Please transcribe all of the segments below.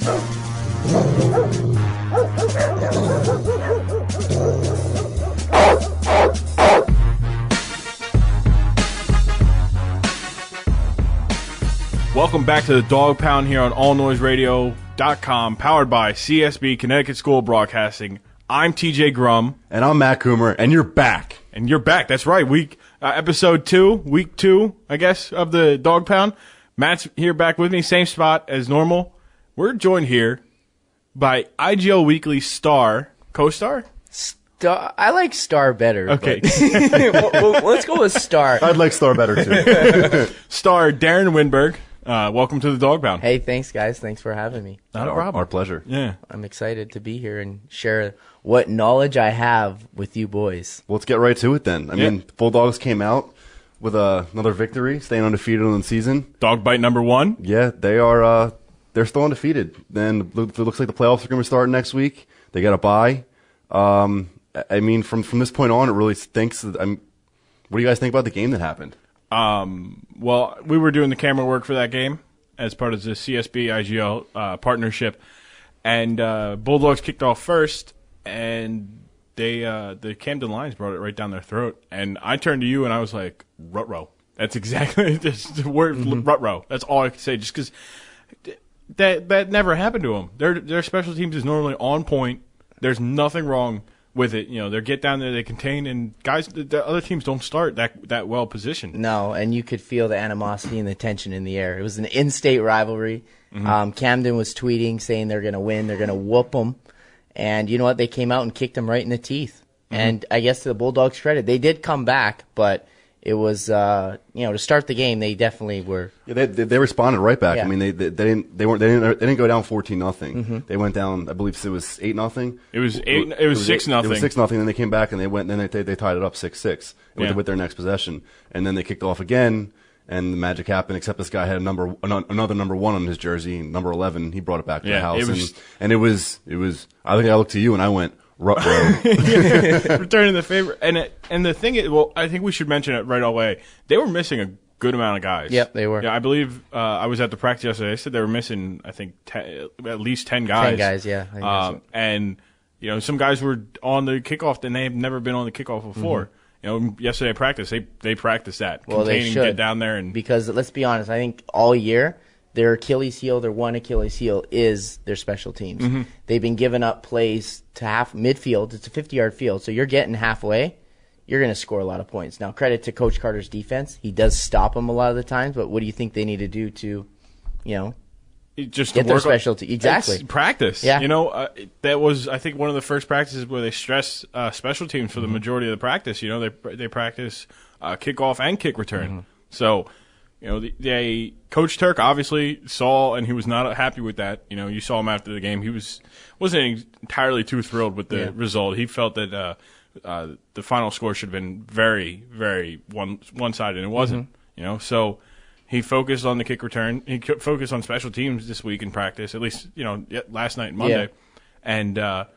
Welcome back to the Dawgpound here on allnoiseradio.com, powered by CSB, Connecticut School of Broadcasting. I'm TJ Grum. And I'm Matt Coomer, and you're back. And you're back, that's right. Episode 2, week 2, I guess, of the Dawgpound. Matt's here back with me, same spot as normal. We're joined here by IGL Weekly star, co-star? I like Star better. Okay. Let's go with Star. I'd like Star better, too. Star Darren Winberg. Welcome to the Dawgpound. Hey, thanks, guys. Thanks for having me. Not a problem. Our pleasure. Yeah. I'm excited to be here and share what knowledge I have with you boys. Well, let's get right to it then. I mean, Bulldogs came out with another victory, staying undefeated in the season. Dog bite number 1. Yeah, they are. They're still undefeated. Then it looks like the playoffs are going to start next week. They got a bye. I mean, from this point on, it really stinks. What do you guys think about the game that happened? Well, we were doing the camera work for that game as part of the CSB IGL partnership, and Bulldogs kicked off first, and the Camden Lions brought it right down their throat. And I turned to you and I was like, "Rut-row." That's exactly the word. Rut-row. That's all I can say. Just because that never happened to them. Their special teams is normally on point. There's nothing wrong with it. You know, they get down there, they contain, and guys, the other teams don't start that well positioned. No, and you could feel the animosity and the tension in the air. It was an in-state rivalry. Mm-hmm. Camden was tweeting saying they're going to win, they're going to whoop them, and you know what? They came out and kicked them right in the teeth. Mm-hmm. And I guess to the Bulldogs' credit, they did come back, but it was to start the game, they definitely were. Yeah, they responded right back. Yeah. I mean, they didn't go down 14-0. Mm-hmm. They went down. I believe it was 8-0. It was 6-0. It was 6-0. Then they came back and they tied it up 6-6 with their next possession. And then they kicked off again, and the magic happened. Except this guy had another number 1 on his jersey, number 11. He brought it back to the house, and it was. I think I looked to you and I went, returning the favor. And the thing is, well, I think we should mention it right away. They were missing a good amount of guys. Yep, they were. Yeah, I believe I was at the practice yesterday. They said they were missing, I think, at least 10 guys. 10 guys, yeah. I think so. And some guys were on the kickoff, and they have never been on the kickoff before. Mm-hmm. Yesterday at practice, they practiced that. Well, they should get down there because let's be honest. I think all year their Achilles heel, their one Achilles heel is their special teams. Mm-hmm. They've been giving up plays to half midfield. It's a 50-yard field, so you're getting halfway. You're going to score a lot of points. Now, credit to Coach Carter's defense. He does stop them a lot of the times, but what do you think they need to do to, just get their specialty? Exactly. It's practice. Yeah. That was, I think, one of the first practices where they stress special teams for the majority of the practice. They practice kickoff and kick return. Mm-hmm. So, Coach Turk obviously saw, and he was not happy with that. You saw him after the game. He wasn't entirely too thrilled with the result. He felt that the final score should have been very, very one-sided, and it wasn't. Mm-hmm. So he focused on the kick return. He focused on special teams this week in practice, at least last night and Monday. Yeah. And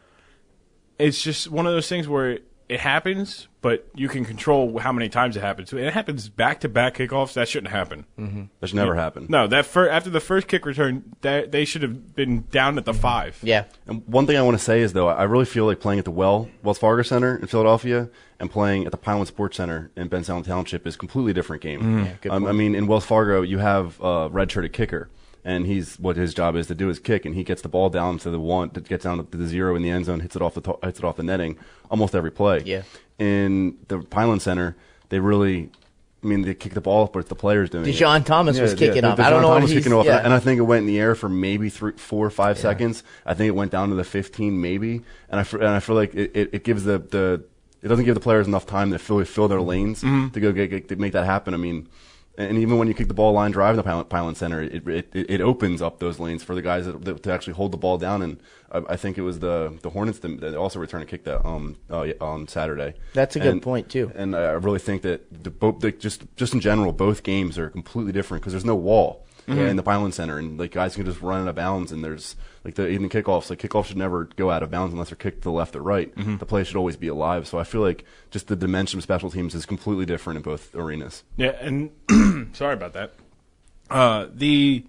it's just one of those things where it happens, but you can control how many times it happens. And it happens back-to-back kickoffs. That shouldn't happen. Mm-hmm. That should never happen. No, after the first kick return, they should have been down at the 5. Yeah. And one thing I want to say is, though, I really feel like playing at the Wells Fargo Center in Philadelphia and playing at the Pinewood Sports Center in Bensalem Township is a completely different game. Mm-hmm. Yeah, good point. I mean, in Wells Fargo, you have a red-shirted kicker. And what his job is to do is kick, and he gets the ball down to the 1, gets down to the 0 in the end zone, hits it off the netting almost every play. Yeah. In the Pineland Center, they kick the ball, but the players doing Deshaun it. Thomas was kicking off. I don't know what he's kicking off, yeah. and I think it went in the air for maybe 4 or 5 seconds. I think it went down to the 15 maybe, and I feel like it gives it doesn't give the players enough time to fill their lanes to go to make that happen. I mean. And even when you kick the ball line drive in the Pineland Center, it opens up those lanes for the guys to actually hold the ball down. And I think it was the Hornets that also returned a kick that on Saturday. That's a good point too. And I really think that just in general, both games are completely different because there's no wall in the Pineland Center, and guys can just run out of bounds. And there's even kickoffs. Kickoffs should never go out of bounds unless they're kicked to the left or right. Mm-hmm. The play should always be alive. So I feel like just the dimension of special teams is completely different in both arenas. Yeah, and sorry about that. The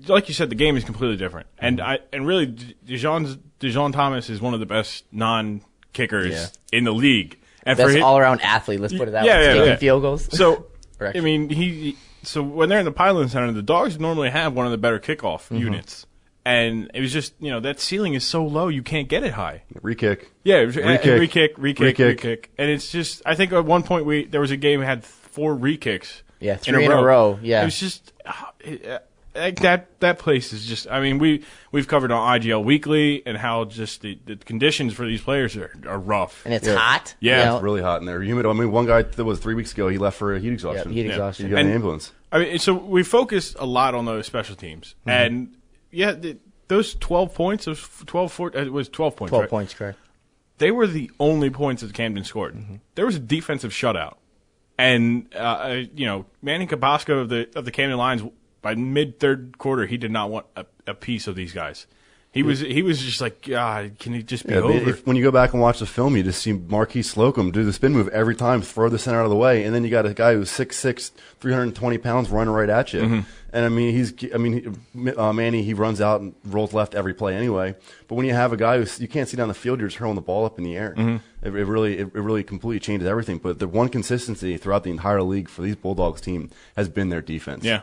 like you said, the game is completely different. And really, Dijon Thomas is one of the best non-kickers in the league. And Best all-around athlete. Let's put it that way. Taking field goals. So, I mean, so when they're in the Pipeline Center, the Dogs normally have one of the better kickoff units. And it was just, that ceiling is so low, you can't get it high. Re-kick. Yeah, re-kick. And it's just, I think at one point there was a game that had 4 re-kicks. Yeah, 3 in a row. Yeah. It was just, that place is just, I mean, we've covered on IGL Weekly and how just the conditions for these players are rough. And it's hot. Yeah. It's really hot in there. Humid. I mean, one guy that was 3 weeks ago, he left for a heat exhaustion. Heat exhaustion. He got an ambulance. I mean, so we focused a lot on those special teams. And, those 12 points, it was 12 points, 12 right? points, correct. They were the only points that Camden scored. There was a defensive shutout. And, Manny Cabasco of the Camden Lions, by mid-third quarter, he did not want a piece of these guys. He was just like, God, can it just be over? When you go back and watch the film, you just see Marquis Slocum do the spin move every time, throw the center out of the way, and then you got a guy who's 6'6", 320 pounds running right at you. And I mean, Manny, he runs out and rolls left every play anyway. But when you have a guy you can't see down the field, you're just hurling the ball up in the air. It really completely changes everything. But the one consistency throughout the entire league for these Bulldogs team has been their defense. Yeah.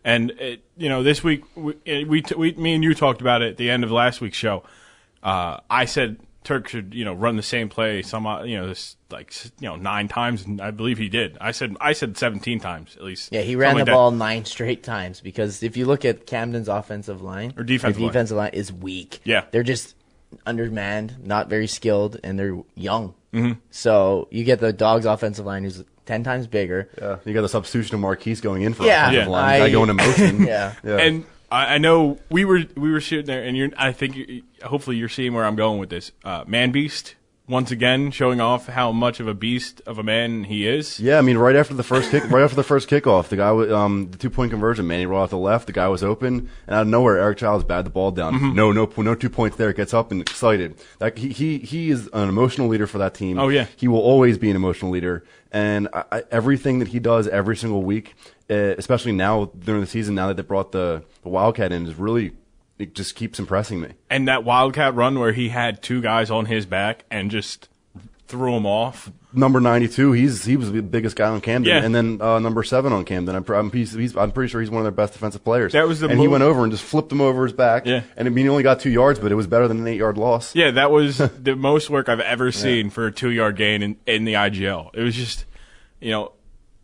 And this week me and you talked about it at the end of last week's show. I said Turk should run the same play 9 times, and I believe he did. I said 17 times at least. Yeah, he ran the ball 9 straight times because if you look at Camden's offensive line or defensive line is weak. Yeah, they're just undermanned, not very skilled, and they're young. So you get the Dogs' offensive line who's 10 times bigger. Yeah, you got the substitution of Marquis going in for offensive line. Guy going in motion. Yeah. And I know we were sitting there, and hopefully you're seeing where I'm going with this. Man Beast once again showing off how much of a beast of a man he is. Yeah, I mean, right after the first kickoff, the guy with the 2-point conversion, Manny rolled out the left, the guy was open, and out of nowhere, Eric Childs batted the ball down. No 2 points there. Gets up and excited. Like he is an emotional leader for that team. Oh yeah, he will always be an emotional leader, and everything that he does every single week, especially now during the season, now that they brought the Wildcat in, is really. It just keeps impressing me. And that Wildcat run where he had 2 guys on his back and just threw him off. Number 92, he was the biggest guy on Camden, yeah. And then number 7 on Camden. I'm pretty sure he's one of their best defensive players. That was and he went over and just flipped him over his back. Yeah. And I mean, he only got 2 yards, but it was better than an 8-yard loss. Yeah, that was the most work I've ever seen for a 2-yard gain in the IGL. It was just,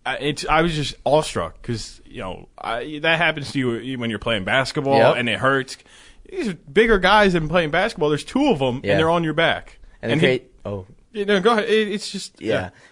I was just awestruck because that happens to you when you're playing basketball and it hurts. These are bigger guys than playing basketball. There's 2 of them and they're on your back. And go ahead. It's just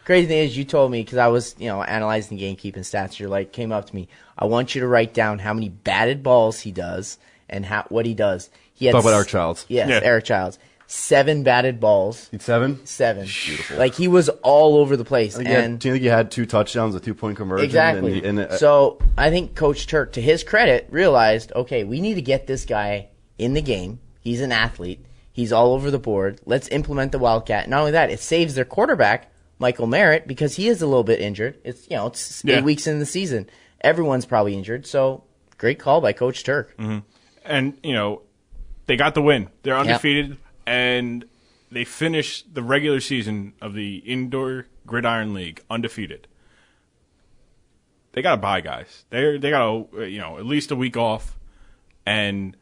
Crazy thing is, you told me because I was analyzing the gamekeeping stats. You're like, came up to me. I want you to write down how many batted balls he does and what he does. He had Talk about Eric Childs. Yes, yeah. Eric Childs. 7 batted balls. 7? 7. Beautiful. Like, he was all over the place. I think he had 2 touchdowns, a 2-point conversion. Exactly. So I think Coach Turk, to his credit, realized, okay, we need to get this guy in the game. He's an athlete. He's all over the board. Let's implement the Wildcat. Not only that, it saves their quarterback, Michael Merritt, because he is a little bit injured. It's 8 weeks in the season. Everyone's probably injured. So great call by Coach Turk. And they got the win. They're undefeated, and they finished the regular season of the Indoor Gridiron League undefeated. They got to bye, guys. They got to at least a week off, and.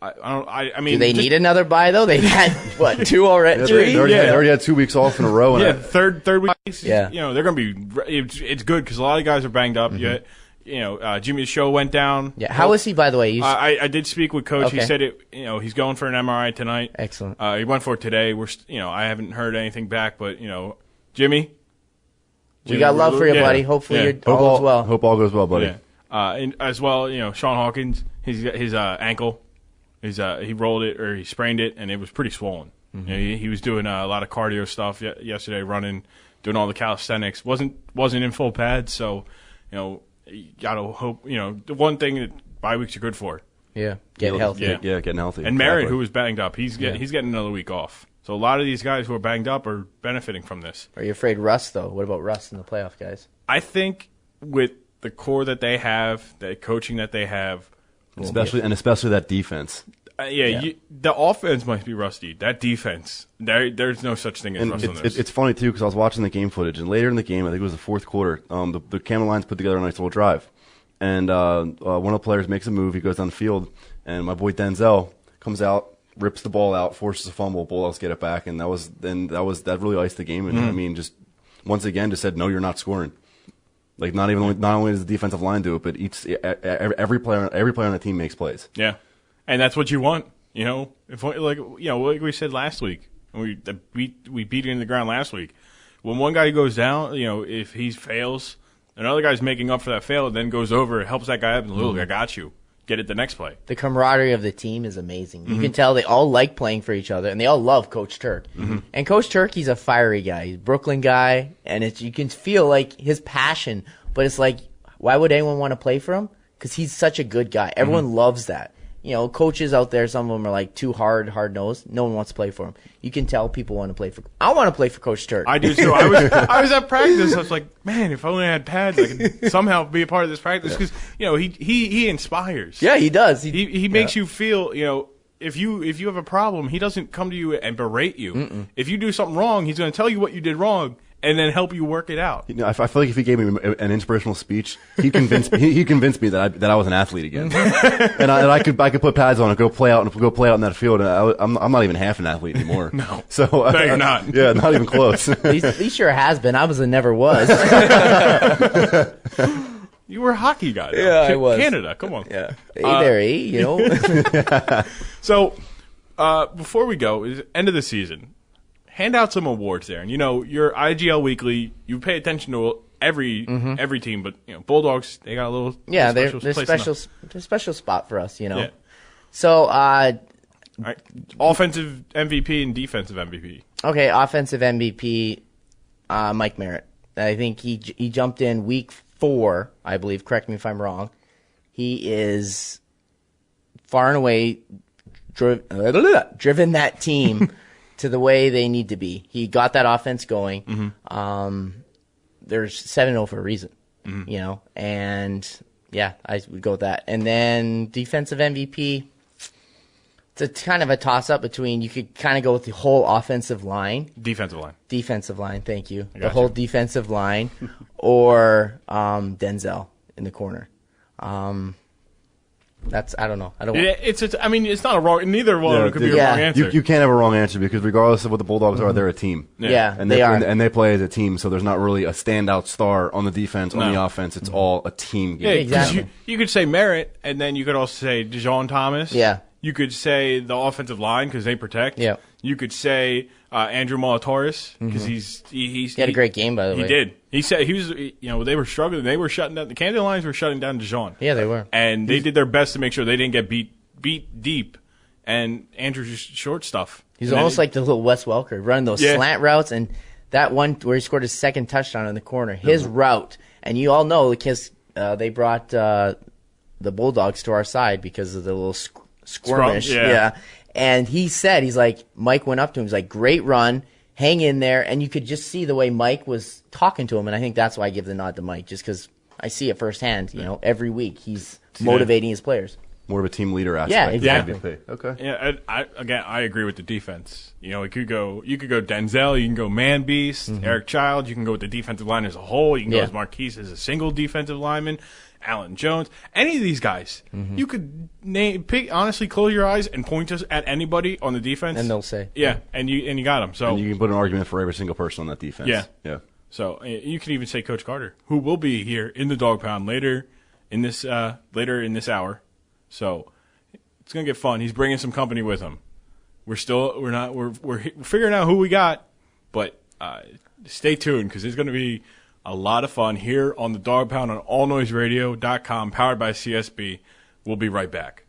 I mean, do they need another bye though? They had what 2 already? They already had 2 weeks off in a row. And third week. Yeah, they're going to be. It's good because a lot of guys are banged up. Jimmy Show went down. Yeah, how is he, by the way? I did speak with Coach. Okay. He said he's going for an MRI tonight. Excellent. He went for it today. I haven't heard anything back, but Jimmy, we got love for you, buddy. Hopefully, all goes well. Hope all goes well, buddy. Yeah. And as well, Sean Hawkins, his ankle. He rolled it or he sprained it, and it was pretty swollen. He was doing a lot of cardio stuff yesterday, running, doing all the calisthenics. wasn't in full pads, so you gotta hope. The one thing that bye weeks are good for. Yeah, getting healthy. Yeah, getting healthy. And Merritt, who was banged up, he's getting another week off. So a lot of these guys who are banged up are benefiting from this. Are you afraid Russ though? What about Russ in the playoff, guys? I think with the core that they have, the coaching that they have. especially that defense. The offense might be rusty. That defense, there's no such thing as rustiness. It's funny too because I was watching the game footage, and later in the game, I think it was the fourth quarter, the Camden Lions put together a nice little drive, and one of the players makes a move. He goes down the field, and my boy Denzel comes out, rips the ball out, forces a fumble. Bulldogs get it back, and that really iced the game. And I mean, just once again, just said no, you're not scoring. Like not only does the defensive line do it, but every player on the team makes plays. Yeah. And that's what you want, If like we said last week, we beat it in the ground last week. When one guy goes down, if he fails, another guy's making up for that fail, and then goes over, helps that guy up, and look, I got you. Get it the next play. The camaraderie of the team is amazing. You can tell they all like playing for each other, and they all love Coach Turk. And Coach Turk, he's a fiery guy. He's a Brooklyn guy, and you can feel like his passion. But it's like, why would anyone want to play for him? Because he's such a good guy. Everyone loves that. Coaches out there, some of them are like too hard-nosed. No one wants to play for him. You can tell people want to play for. I want to play for Coach Turk. I do too. I was at practice. I was like, man, if I only had pads, I could somehow be a part of this practice because he inspires. Yeah, he does. He makes you feel if you have a problem, he doesn't come to you and berate you. If you do something wrong, he's going to tell you what you did wrong. And then help you work it out. I feel like if he gave me an inspirational speech, he'd convince me that I was an athlete again, and I could put pads on and go play out in that field. And I'm not even half an athlete anymore. No, so no, you're not. Yeah, not even close. At least sure has been. I was a never was. You were a hockey guy, though. Yeah, I was. Canada, come on. Yeah, there, So before we go, is end of the season. Hand out some awards there, and your IGL Weekly. You pay attention to every team, but Bulldogs, they got a little they're special spot for us. Yeah. So right. Offensive MVP and defensive MVP. Okay, offensive MVP, Mike Merritt. I think he jumped in week 4, I believe. Correct me if I'm wrong. He is far and away driven that team. To the way they need to be. He got that offense going. There's 7-0 for a reason, and yeah, I would go with that. And then defensive MVP, it's a kind of a toss-up between, you could kind of go with the whole offensive line. Defensive line, thank you. The whole defensive line, or Denzel in the corner. I don't know. It's not a wrong. Neither one could be a wrong answer. You can't have a wrong answer because regardless of what the Bulldogs are, they're a team. Yeah, and they are, and they play as a team. So there's not really a standout star on the defense, on the offense. It's all a team game. Yeah, exactly. You could say Merritt, and then you could also say Dijon Thomas. Yeah. You could say the offensive line because they protect. Yeah. You could say Andrew Molatoris because he had a great game, by the way. He did. He said he was. They were struggling. They were shutting down. The Camden Lions were shutting down Dijon. Yeah, they were. And they did their best to make sure they didn't get beat deep. And Andrew just short stuff. He's almost like the little Wes Welker, running those slant routes, and that one where he scored his second touchdown in the corner. His route, and you all know because they brought the Bulldogs to our side because of the little skirmish. Yeah. And he's like, Mike went up to him. He's like, great run, hang in there. And you could just see the way Mike was talking to him. And I think that's why I give the nod to Mike, just because I see it firsthand. Every week he's motivating his players. More of a team leader aspect. Yeah, exactly. Okay. Yeah, I agree with the defense. You could go Denzel, you can go Man Beast, Eric Child, you can go with the defensive line as a whole, you can go with Marquise as a single defensive lineman. Alan Jones, any of these guys, you could honestly close your eyes and point us at anybody on the defense, and they'll say, and you got them. So and you can put an argument for every single person on that defense. Yeah. So you can even say Coach Carter, who will be here in the Dawgpound later in this hour. So it's gonna get fun. He's bringing some company with him. We're figuring out who we got, but stay tuned because it's gonna be a lot of fun here on the Dawgpound on allnoiseradio.com, powered by CSB. We'll be right back.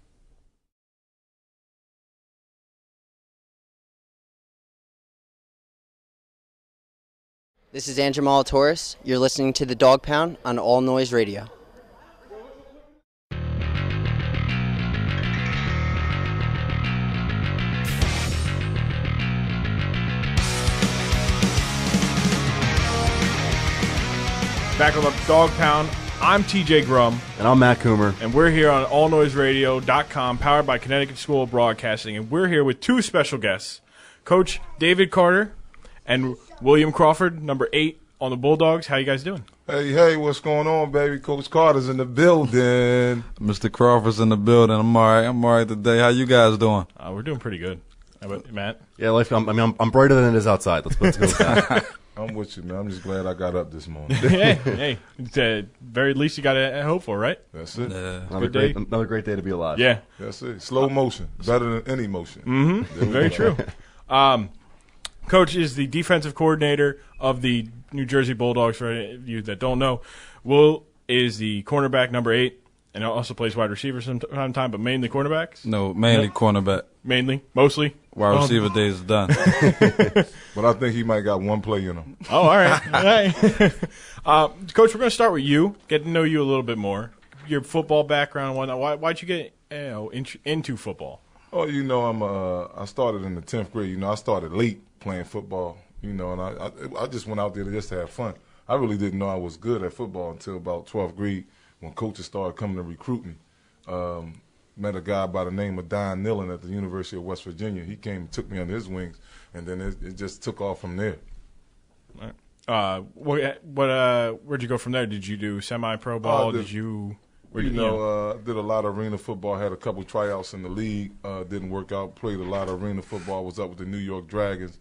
This is Andrew Molatoris. You're listening to the Dawgpound on All Noise Radio. Back on the Dawgpound I'm TJ Grum. And I'm Matt Coomer. And we're here on allnoiseradio.com, powered by Connecticut School of Broadcasting. And we're here with two special guests, Coach David Carter and William Crawford, number 8 on the Bulldogs. How you guys doing? Hey, what's going on, baby? Coach Carter's in the building. Mr. Crawford's in the building. I'm all right today. How you guys doing? We're doing pretty good. How about you, Matt? Yeah, I'm brighter than it is outside. Let's go with that. I'm with you, man. I'm just glad I got up this morning. hey, very least you got to hope for, right? That's it. Another great day to be alive. Yeah. That's it. Slow motion. Better than any motion. Mm-hmm. Very true. Coach is the defensive coordinator of the New Jersey Bulldogs, for any of you that don't know. Will is the cornerback, number 8, and also plays wide receiver sometime, but mainly cornerbacks? No, mainly cornerback. Mainly? Mostly? Wide receiver days is done. But I think he might got one play in him. Oh, all right. All right. Coach, we're going to start with you, get to know you a little bit more, your football background and whatnot. Why'd you get into football? Oh, I started in the 10th grade. I started late playing football, and I just went out there to just have fun. I really didn't know I was good at football until about 12th grade when coaches started coming to recruit me. Met a guy by the name of Don Nillen at the University of West Virginia. He came and took me under his wings, and then it just took off from there. All right. Where'd you go from there? Did you do semi-pro ball? Did a lot of arena football. Had a couple tryouts in the league. Didn't work out. Played a lot of arena football. Was up with the New York Dragons.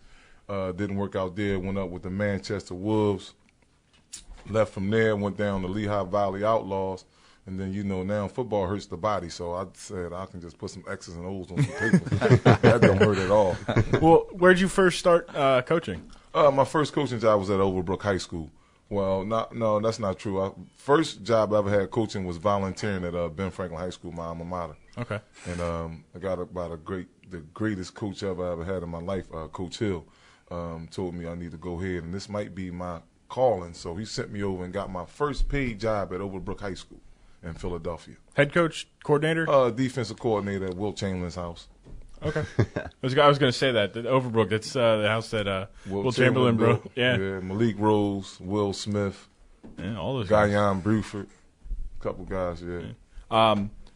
Didn't work out there. Went up with the Manchester Wolves. Left from there. Went down to Lehigh Valley Outlaws. And then, now football hurts the body. So I said I can just put some X's and O's on some paper. That don't hurt at all. Well, where'd you first start coaching? My first coaching job was at Overbrook High School. Well, no, that's not true. First job I ever had coaching was volunteering at Ben Franklin High School, my alma mater. Okay. And I got about the greatest coach I ever had in my life, Coach Hill, told me I need to go ahead, and this might be my calling. So he sent me over and got my first paid job at Overbrook High School in Philadelphia. Head coach, coordinator? Defensive coordinator at Wilt Chamberlain's house. Okay. I was going to say that Overbrook, that's the house that Wilt Chamberlain bro. Yeah, Malik Rose, Will Smith, all those guys. Guyon Bruford, a couple guys, yeah.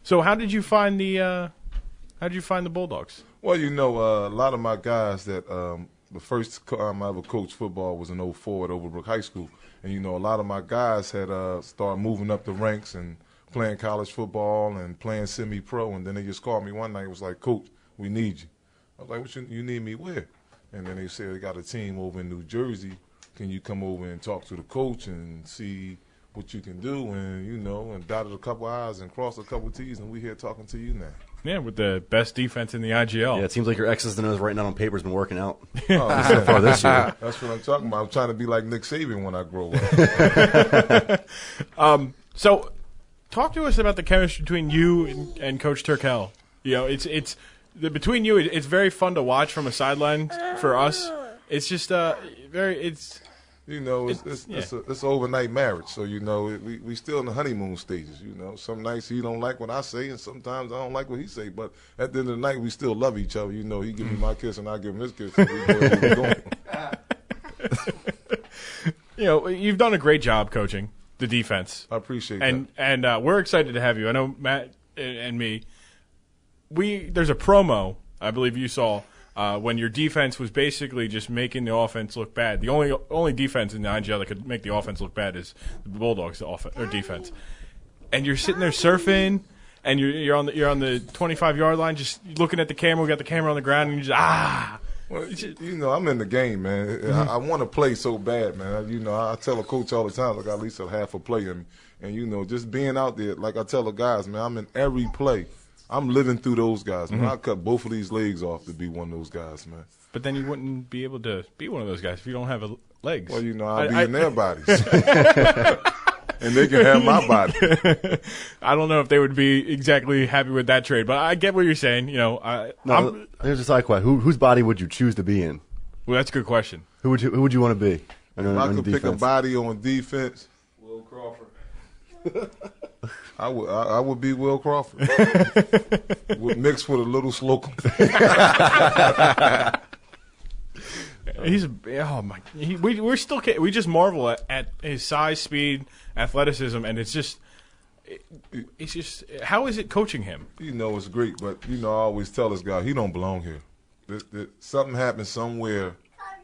So how did you find the Bulldogs? Well, a lot of my guys that the first time I ever coached football was in 2004 at Overbrook High School. And, a lot of my guys had started moving up the ranks and playing college football and playing semi-pro. And then they just called me one night and was like, Coach, we need you. I was like, what you need me where? And then they said they got a team over in New Jersey. Can you come over and talk to the coach and see what you can do? And, and dotted a couple I's and crossed a couple T's, and we here talking to you now. Yeah, with the best defense in the IGL. Yeah, it seems like your X's and O's right now on paper has been working out so far this year. That's what I'm talking about. I'm trying to be like Nick Saban when I grow up. So talk to us about the chemistry between you and Coach Turkel. It's between you, it's very fun to watch from a sideline for us. It's just it's overnight marriage. So we still in the honeymoon stages. Some nights he don't like what I say, and sometimes I don't like what he say. But at the end of the night, we still love each other. He give me my kiss and I give him his kiss. So we go where we going. You've done a great job coaching the defense. I appreciate that. And we're excited to have you. I know Matt and me. There's a promo I believe you saw when your defense was basically just making the offense look bad. The only defense in the IGL that could make the offense look bad is the Bulldogs' defense. And you're sitting there surfing, and you're on the 25-yard line, just looking at the camera. We got the camera on the ground, and you just Well, I'm in the game, man. Mm-hmm. I want to play so bad, man. I tell a coach all the time, I got at least a half a play in me. And just being out there, like I tell the guys, man, I'm in every play. I'm living through those guys, man. I cut both of these legs off to be one of those guys, man. But then you wouldn't be able to be one of those guys if you don't have legs. Well, I'll be in their bodies. And they can have my body. I don't know if they would be exactly happy with that trade, but I get what you're saying. Here's a side question. Whose body would you choose to be in? Well, that's a good question. Who would you want to be? If I could pick a body on defense, Will Crawford. I would be Will Crawford. Mixed with a little Slocum. We just marvel at his size, speed, athleticism, and it's just how is it coaching him? It's great, but I always tell this guy he don't belong here. Something happened somewhere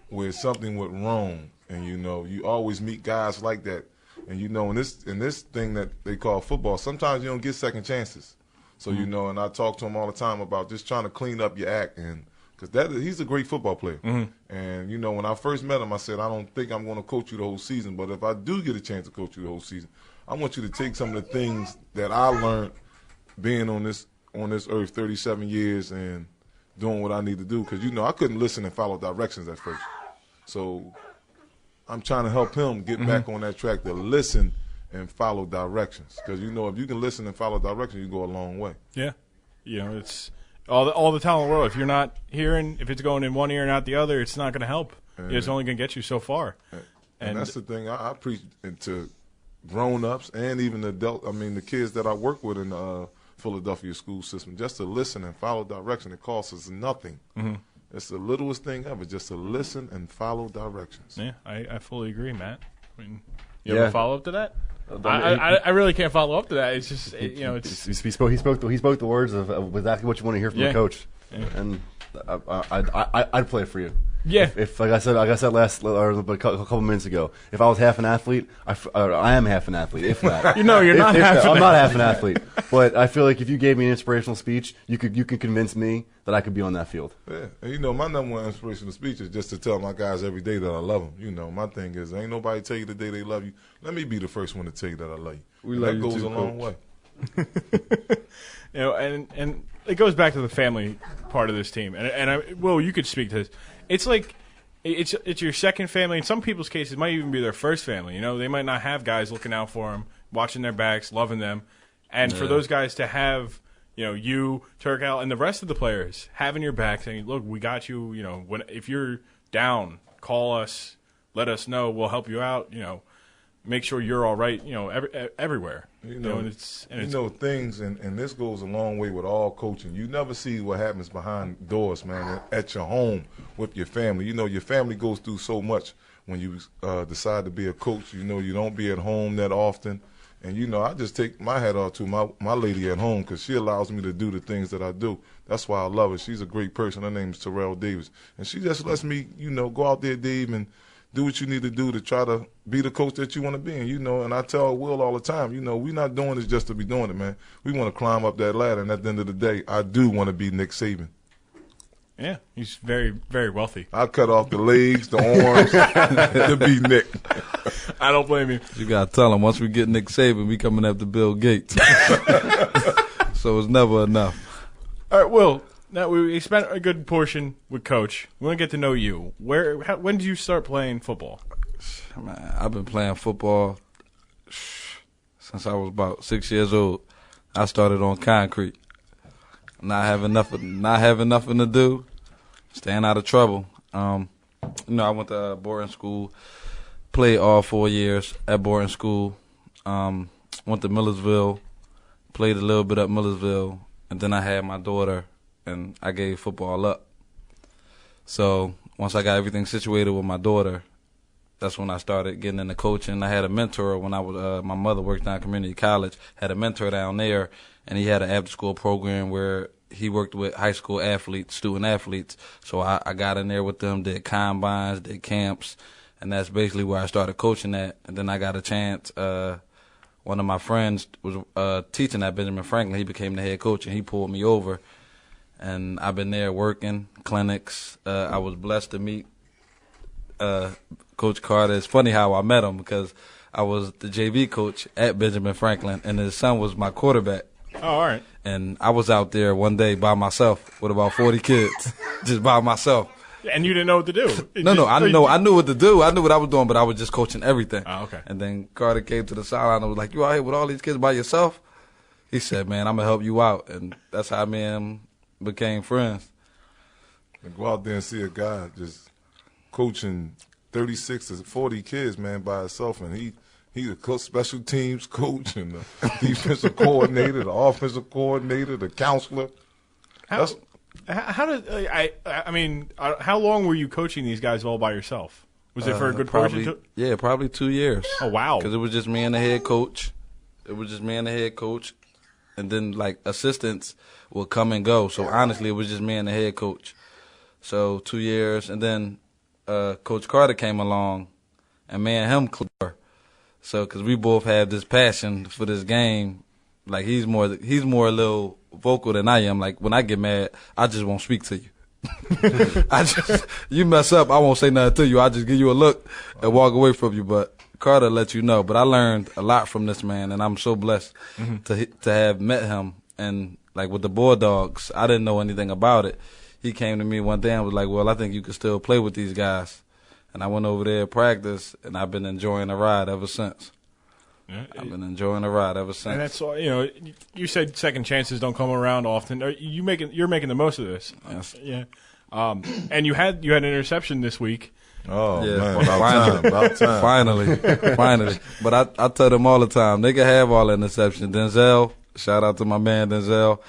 where something went wrong, and you always meet guys like that. And in this thing that they call football, sometimes you don't get second chances. So and I talk to him all the time about just trying to clean up your act, and because he's a great football player. And when I first met him, I said I don't think I'm going to coach you the whole season, but if I do get a chance to coach you the whole season, I want you to take some of the things that I learned being on this earth 37 years and doing what I need to do, because I couldn't listen and follow directions at first. So I'm trying to help him get back on that track to listen and follow directions. Because, if you can listen and follow directions, you go a long way. Yeah. It's all the talent in the world. If you're not hearing, if it's going in one ear and out the other, it's not going to help. It's only going to get you so far. And that's the thing I preach to grown-ups and even the kids that I work with in the Philadelphia school system, just to listen and follow direction. It costs us nothing. It's the littlest thing ever, just to listen and follow directions. Yeah, I fully agree, Matt. You have a follow-up to that? I really can't follow up to that. It's just he spoke the words of exactly what you want to hear from a coach, and I'd play it for you. Yeah. If like I said a couple minutes ago, if I was half an athlete, I am half an athlete. If that, you're not half. I'm not half an athlete, but I feel like if you gave me an inspirational speech, you could convince me that I could be on that field. Yeah, and my number one inspirational speech is just to tell my guys every day that I love them. My thing is, ain't nobody tell you the day they love you. Let me be the first one to tell you that I love you. That goes a long way. And it goes back to the family part of this team. And Will, you could speak to this. It's like it's your second family. In some people's cases, it might even be their first family. They might not have guys looking out for them, watching their backs, loving them. And for those guys to have, you, Turk Al, and the rest of the players having your back, saying, look, we got you, if you're down, call us, let us know, we'll help you out, make sure you're all right, everywhere. Things, and this goes a long way with all coaching. You never see what happens behind doors, man, at your home with your family. Your family goes through so much when you decide to be a coach. You don't be at home that often. And, I just take my hat off to my lady at home, because she allows me to do the things that I do. That's why I love her. She's a great person. Her name's Terrell Davis. And she just lets me, go out there, Dave, and do what you need to do to try to be the coach that you want to be. And I tell Will all the time, we're not doing this just to be doing it, man. We want to climb up that ladder, and at the end of the day, I do want to be Nick Saban. Yeah, he's very, very wealthy. I cut off the legs, the arms, to be Nick. I don't blame you. You got to tell him, once we get Nick Saban, we coming after Bill Gates. So it's never enough. All right, Will. Now, we spent a good portion with Coach. We want to get to know you. When did you start playing football? Man, I've been playing football since I was about 6 years old. I started on concrete. Not having nothing to do, staying out of trouble. I went to boarding school, played all 4 years at boarding school. Went to Millersville, played a little bit at Millersville, and then I had my daughter, and I gave football up. So once I got everything situated with my daughter, that's when I started getting into coaching. I had a mentor when I was my mother worked down at community college, had a mentor down there, and he had an after-school program where he worked with high school athletes, student athletes. So I got in there with them, did combines, did camps, and that's basically where I started coaching at. And then I got a chance. One of my friends was teaching at Benjamin Franklin. He became the head coach, and he pulled me over. And I've been there working clinics. I was blessed to meet Coach Carter. It's funny how I met him, because I was the JV coach at Benjamin Franklin, and his son was my quarterback. Oh, all right. And I was out there one day by myself with about 40 kids, just by myself. And you didn't know what to do? I knew what to do. I knew what I was doing, but I was just coaching everything. Oh, okay. And then Carter came to the sideline and was like, "You out here with all these kids by yourself?" He said, "Man, I'm going to help you out." And that's how me and him became friends. And go out there and see a guy just coaching 36 to 40 kids, man, by himself, and he's a special teams coach and the defensive coordinator, the offensive coordinator, the counselor. How did I mean? How long were you coaching these guys all by yourself? Was it for a good portion? Yeah, probably 2 years. Oh wow! Because it was just me and the head coach. And then like assistants would come and go. So honestly, it was just me and the head coach. So 2 years, and then Coach Carter came along, and me and him clear. So because we both have this passion for this game, like he's more a little vocal than I am. Like when I get mad, I just won't speak to you. You mess up, I won't say nothing to you. I just give you a look and walk away from you. But Carter let you know. But I learned a lot from this man, and I'm so blessed to have met him. And like with the Bulldogs, I didn't know anything about it. He came to me one day and was like, "Well, I think you can still play with these guys." And I went over there to practice, and I've been enjoying the ride ever since. Yeah, I've been enjoying the ride ever since. And that's all. You said second chances don't come around often. You're making the most of this. Yes. Yeah. And you had an interception this week. Oh, Yeah, man, about time. Finally. But I tell them all the time, they can have all the interceptions. Denzel, shout out to my man Denzel.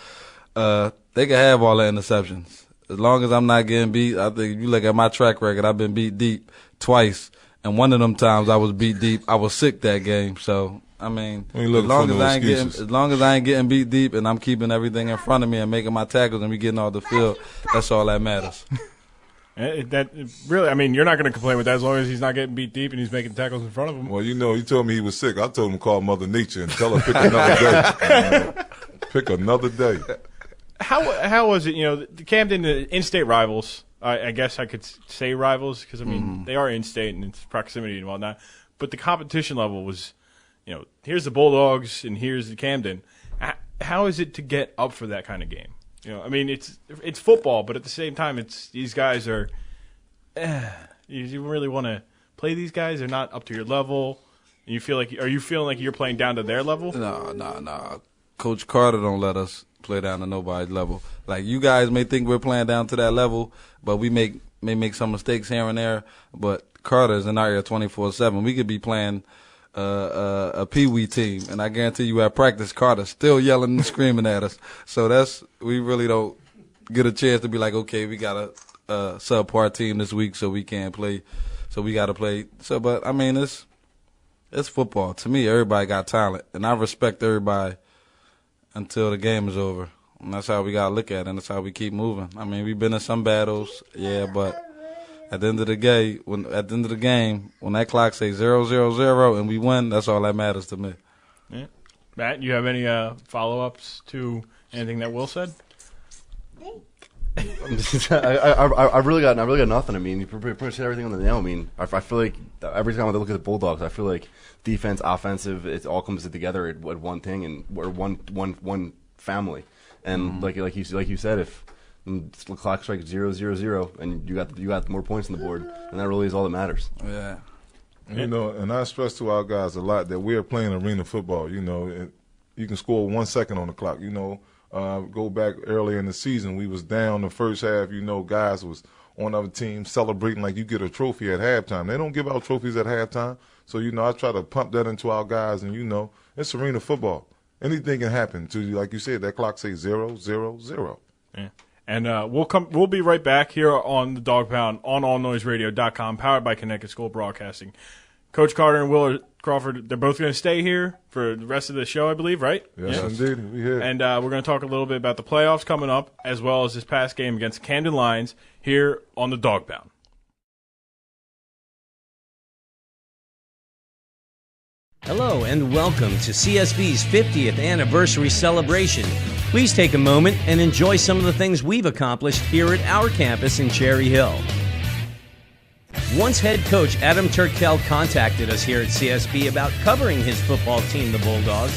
They can have all the interceptions. As long as I'm not getting beat, I think if you look at my track record, I've been beat deep twice. And one of them times I was beat deep, I was sick that game. So, I mean, as long as I ain't getting beat deep and I'm keeping everything in front of me and making my tackles and we getting off the field, that's all that matters. Really, I mean, you're not going to complain with that as long as he's not getting beat deep and he's making tackles in front of him. Well, he told me he was sick. I told him to call Mother Nature and tell her pick another day. Pick another day. How was it? The Camden in-state rivals. I guess I could say rivals because I mean they are in-state and it's proximity and whatnot. But the competition level was, here's the Bulldogs and here's the Camden. How is it to get up for that kind of game? I mean it's football, but at the same time, these guys are. You really want to play these guys? They're not up to your level. And are you feeling like you're playing down to their level? No. Coach Carter don't let us play down to nobody's level. Like you guys may think we're playing down to that level, but we may make some mistakes here and there. But Carter's in our ear 24/7. We could be playing a peewee team, and I guarantee you at practice, Carter's still yelling and screaming at us. So we really don't get a chance to be like, okay, we got a subpar team this week, so we can't play. So we got to play. So, but I mean, it's football. To me, everybody got talent, and I respect everybody until the game is over. And that's how we got to look at it, and that's how we keep moving. I mean, we've been in some battles, yeah, but at the end of the game, when that clock says 0-0-0 and we win, that's all that matters to me. Yeah. Matt, you have any follow-ups to anything that Will said? I really got nothing. I mean, you pretty much hit everything on the nail. I mean, I feel like every time I look at the Bulldogs, I feel like defense, offensive, it all comes together at one thing, and we're one family. And like you said, if the clock strikes 0-0-0 and you got more points on the board, and that really is all that matters. Yeah. And I stress to our guys a lot that we are playing arena football. And you can score 1 second on the clock. Go back earlier in the season, we was down the first half. Guys was on other teams celebrating like you get a trophy at halftime. They don't give out trophies at halftime. So, I try to pump that into our guys. And, it's arena football. Anything can happen to you. Like you said, that clock says 0-0-0. Yeah. And we'll be right back here on the Dawgpound on allnoiseradio.com, powered by Connecticut School Broadcasting. Coach Carter and Will Crawford, they're both going to stay here for the rest of the show, I believe, right? Yes, indeed. We here. And we're going to talk a little bit about the playoffs coming up, as well as this past game against Camden Lions here on the Dawgpound. Hello and welcome to CSB's 50th anniversary celebration. Please take a moment and enjoy some of the things we've accomplished here at our campus in Cherry Hill. Once head coach Adam Turkel contacted us here at CSB about covering his football team, the Bulldogs,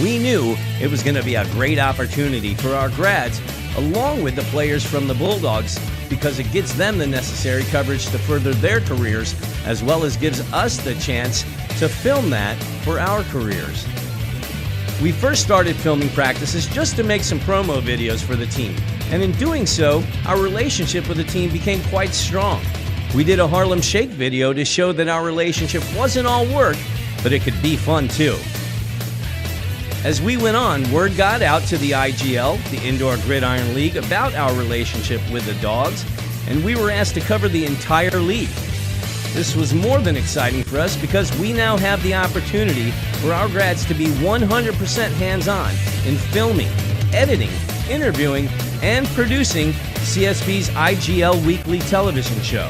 we knew it was going to be a great opportunity for our grads, along with the players from the Bulldogs, because it gets them the necessary coverage to further their careers, as well as gives us the chance to film that for our careers. We first started filming practices just to make some promo videos for the team, and in doing so, our relationship with the team became quite strong. We did a Harlem Shake video to show that our relationship wasn't all work, but it could be fun too. As we went on, word got out to the IGL, the Indoor Gridiron League, about our relationship with the Dogs, and we were asked to cover the entire league. This was more than exciting for us because we now have the opportunity for our grads to be 100% hands-on in filming, editing, interviewing, and producing CSB's IGL Weekly television show.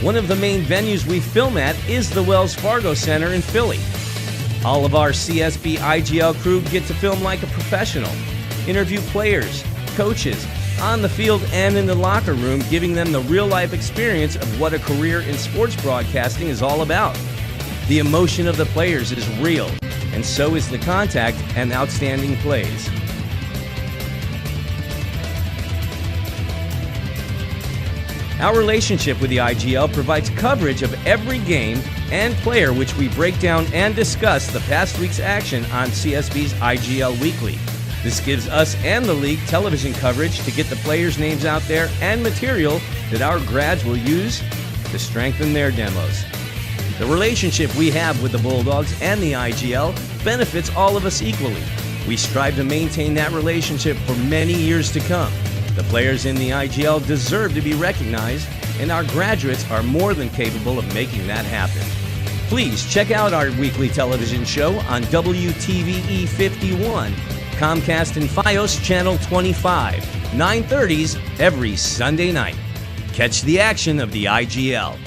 One of the main venues we film at is the Wells Fargo Center in Philly. All of our CSB IGL crew get to film like a professional, interview players, coaches, on the field and in the locker room, giving them the real-life experience of what a career in sports broadcasting is all about. The emotion of the players is real, and so is the contact and outstanding plays. Our relationship with the IGL provides coverage of every game and player, which we break down and discuss the past week's action on CSB's IGL Weekly. This gives us and the league television coverage to get the players' names out there and material that our grads will use to strengthen their demos. The relationship we have with the Bulldogs and the IGL benefits all of us equally. We strive to maintain that relationship for many years to come. The players in the IGL deserve to be recognized, and our graduates are more than capable of making that happen. Please check out our weekly television show on WTVE 51, Comcast and Fios Channel 25, 9:30s every Sunday night. Catch the action of the IGL.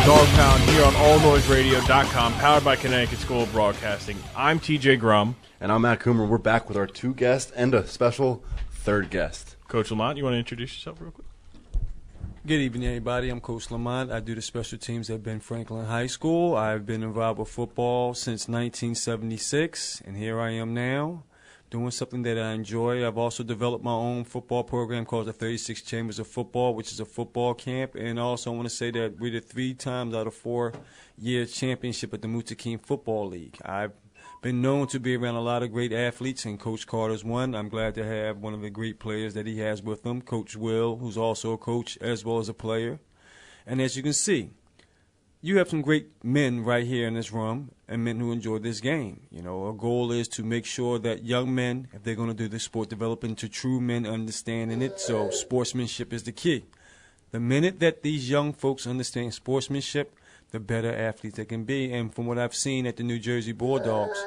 Dawgpound here on allnoiseradio.com, powered by Connecticut School of Broadcasting. I'm TJ Grum. And I'm Matt Coomer. We're back with our two guests and a special third guest. Coach Lemont, you want to introduce yourself real quick? Good evening, everybody. I'm Coach Lemont. I do the special teams at Ben Franklin High School. I've been involved with football since 1976, and here I am now doing something that I enjoy. I've also developed my own football program called the 36 Chambers of Football, which is a football camp. And also I want to say that we're the 3 times out of 4-year championship at the Mutakim Football League. I've been known to be around a lot of great athletes, and Coach Carter's one. I'm glad to have one of the great players that he has with him, Coach Will, who's also a coach as well as a player. And as you can see, you have some great men right here in this room and men who enjoy this game. You know, our goal is to make sure that young men, if they're going to do this sport, develop into true men understanding it. So sportsmanship is the key. The minute that these young folks understand sportsmanship, the better athletes they can be. And from what I've seen at the New Jersey Bulldogs,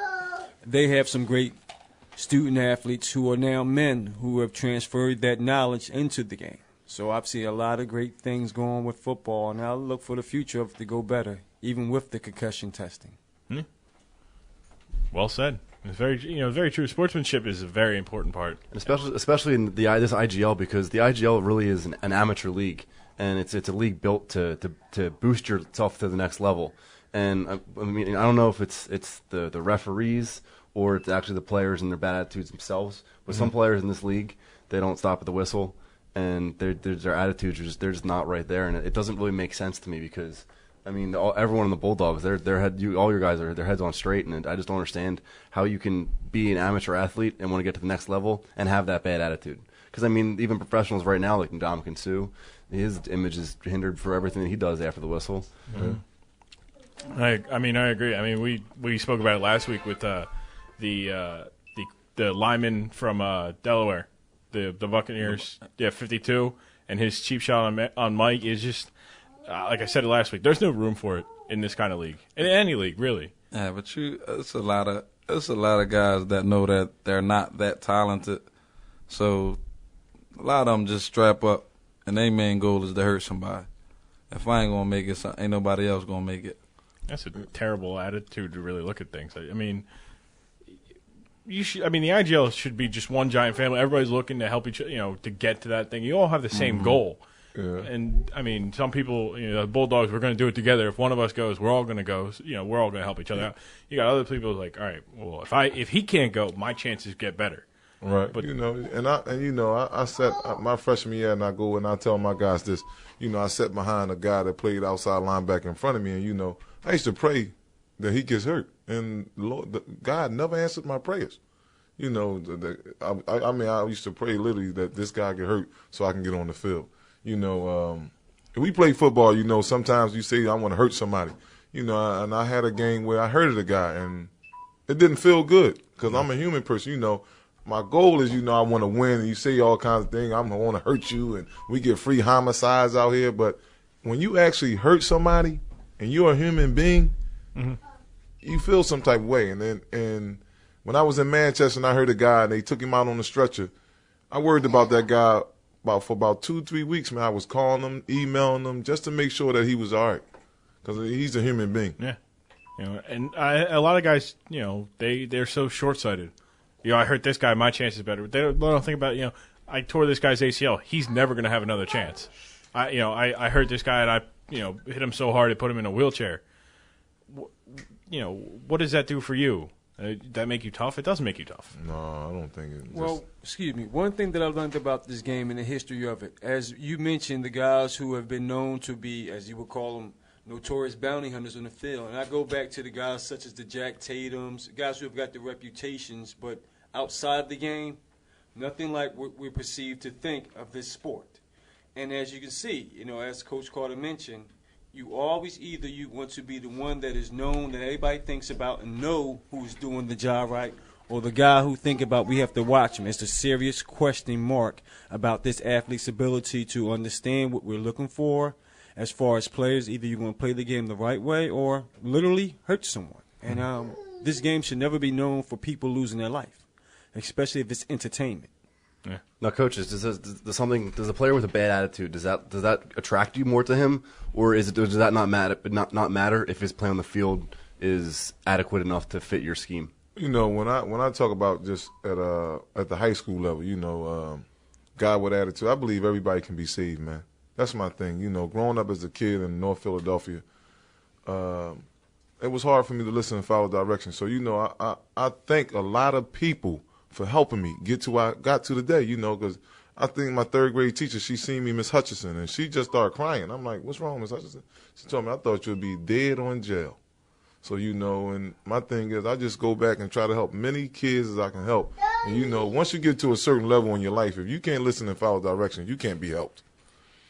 they have some great student athletes who are now men who have transferred that knowledge into the game. So I've seen a lot of great things going with football, and I'll look for the future of it to go better, even with the concussion testing. Well said. It's very, very true. Sportsmanship is a very important part, And especially in this IGL, because the IGL really is an amateur league, and it's a league built to boost yourself to the next level. And I mean, I don't know if it's the referees or it's actually the players and their bad attitudes themselves. But some players in this league, they don't stop at the whistle, and their attitudes are they're just not right there, and it doesn't really make sense to me because, I mean, everyone in the Bulldogs, all your guys are their heads on straight, and I just don't understand how you can be an amateur athlete and want to get to the next level and have that bad attitude. Because I mean, even professionals right now, like Ndamukong Suh, his image is hindered for everything that he does after the whistle. Mm-hmm. I agree. I mean, we spoke about it last week with the lineman from Delaware. The Buccaneers, 52, and his cheap shot on Mike is just, like I said last week, there's no room for it in this kind of league, in any league, really. Yeah, but it's a lot of guys that know that they're not that talented, so a lot of them just strap up, and their main goal is to hurt somebody. If I ain't gonna make it, ain't nobody else gonna make it. That's a terrible attitude to really look at things. I mean, the IGL should be just one giant family. Everybody's looking to help each other, to get to that thing. You all have the same goal. Yeah. And I mean, some people, the Bulldogs, we're going to do it together. If one of us goes, we're all going to go. We're all going to help each other out. You got other people like, all right, well, if he can't go, my chances get better. Right. But I sat my freshman year, and I go and I tell my guys this. I sat behind a guy that played outside linebacker in front of me, and I used to pray that he gets hurt, and God never answered my prayers. I used to pray literally that this guy get hurt so I can get on the field. If we play football, sometimes you say I want to hurt somebody. And I had a game where I hurted a guy, and it didn't feel good because I'm a human person. My goal is, I want to win, and you say all kinds of things. I'm going to want to hurt you, and we get free homicides out here. But when you actually hurt somebody and you're a human being, you feel some type of way. And when I was in Manchester and I heard a guy and they took him out on the stretcher, I worried about that guy for about 2-3 weeks, man. I was calling him, emailing him just to make sure that he was all right because he's a human being. Yeah. And a lot of guys, they're so short-sighted. I hurt this guy, my chance is better. They don't think about, I tore this guy's ACL. He's never going to have another chance. I hurt this guy and I, hit him so hard it put him in a wheelchair. What does that do for you? That make you tough? It doesn't make you tough. No, I don't think it. Well, excuse me. One thing that I learned about this game and the history of it, as you mentioned, the guys who have been known to be, as you would call them, notorious bounty hunters on the field. And I go back to the guys such as the Jack Tatums, guys who have got the reputations, but outside of the game, nothing like what we're perceived to think of this sport. And as you can see, as Coach Carter mentioned, you always either you want to be the one that is known, that everybody thinks about and know who's doing the job right, or the guy who think about we have to watch him. It's a serious question mark about this athlete's ability to understand what we're looking for as far as players. Either you're going to play the game the right way or literally hurt someone. And this game should never be known for people losing their life, especially if it's entertainment. Yeah. Now, coaches, does a player with a bad attitude, does that attract you more to him, or does that not matter if his play on the field is adequate enough to fit your scheme? When I talk about just at the high school level, guy with attitude, I believe everybody can be saved, man. That's my thing. Growing up as a kid in North Philadelphia, it was hard for me to listen and follow directions. So I thank a lot of people for helping me get to where I got to today, because I think my third grade teacher, she seen me, Miss Hutchison, and she just started crying. I'm like, what's wrong, Miss Hutchison? She told me, I thought you'd be dead or in jail. So, and my thing is I just go back and try to help many kids as I can help. And, once you get to a certain level in your life, if you can't listen and follow directions, you can't be helped.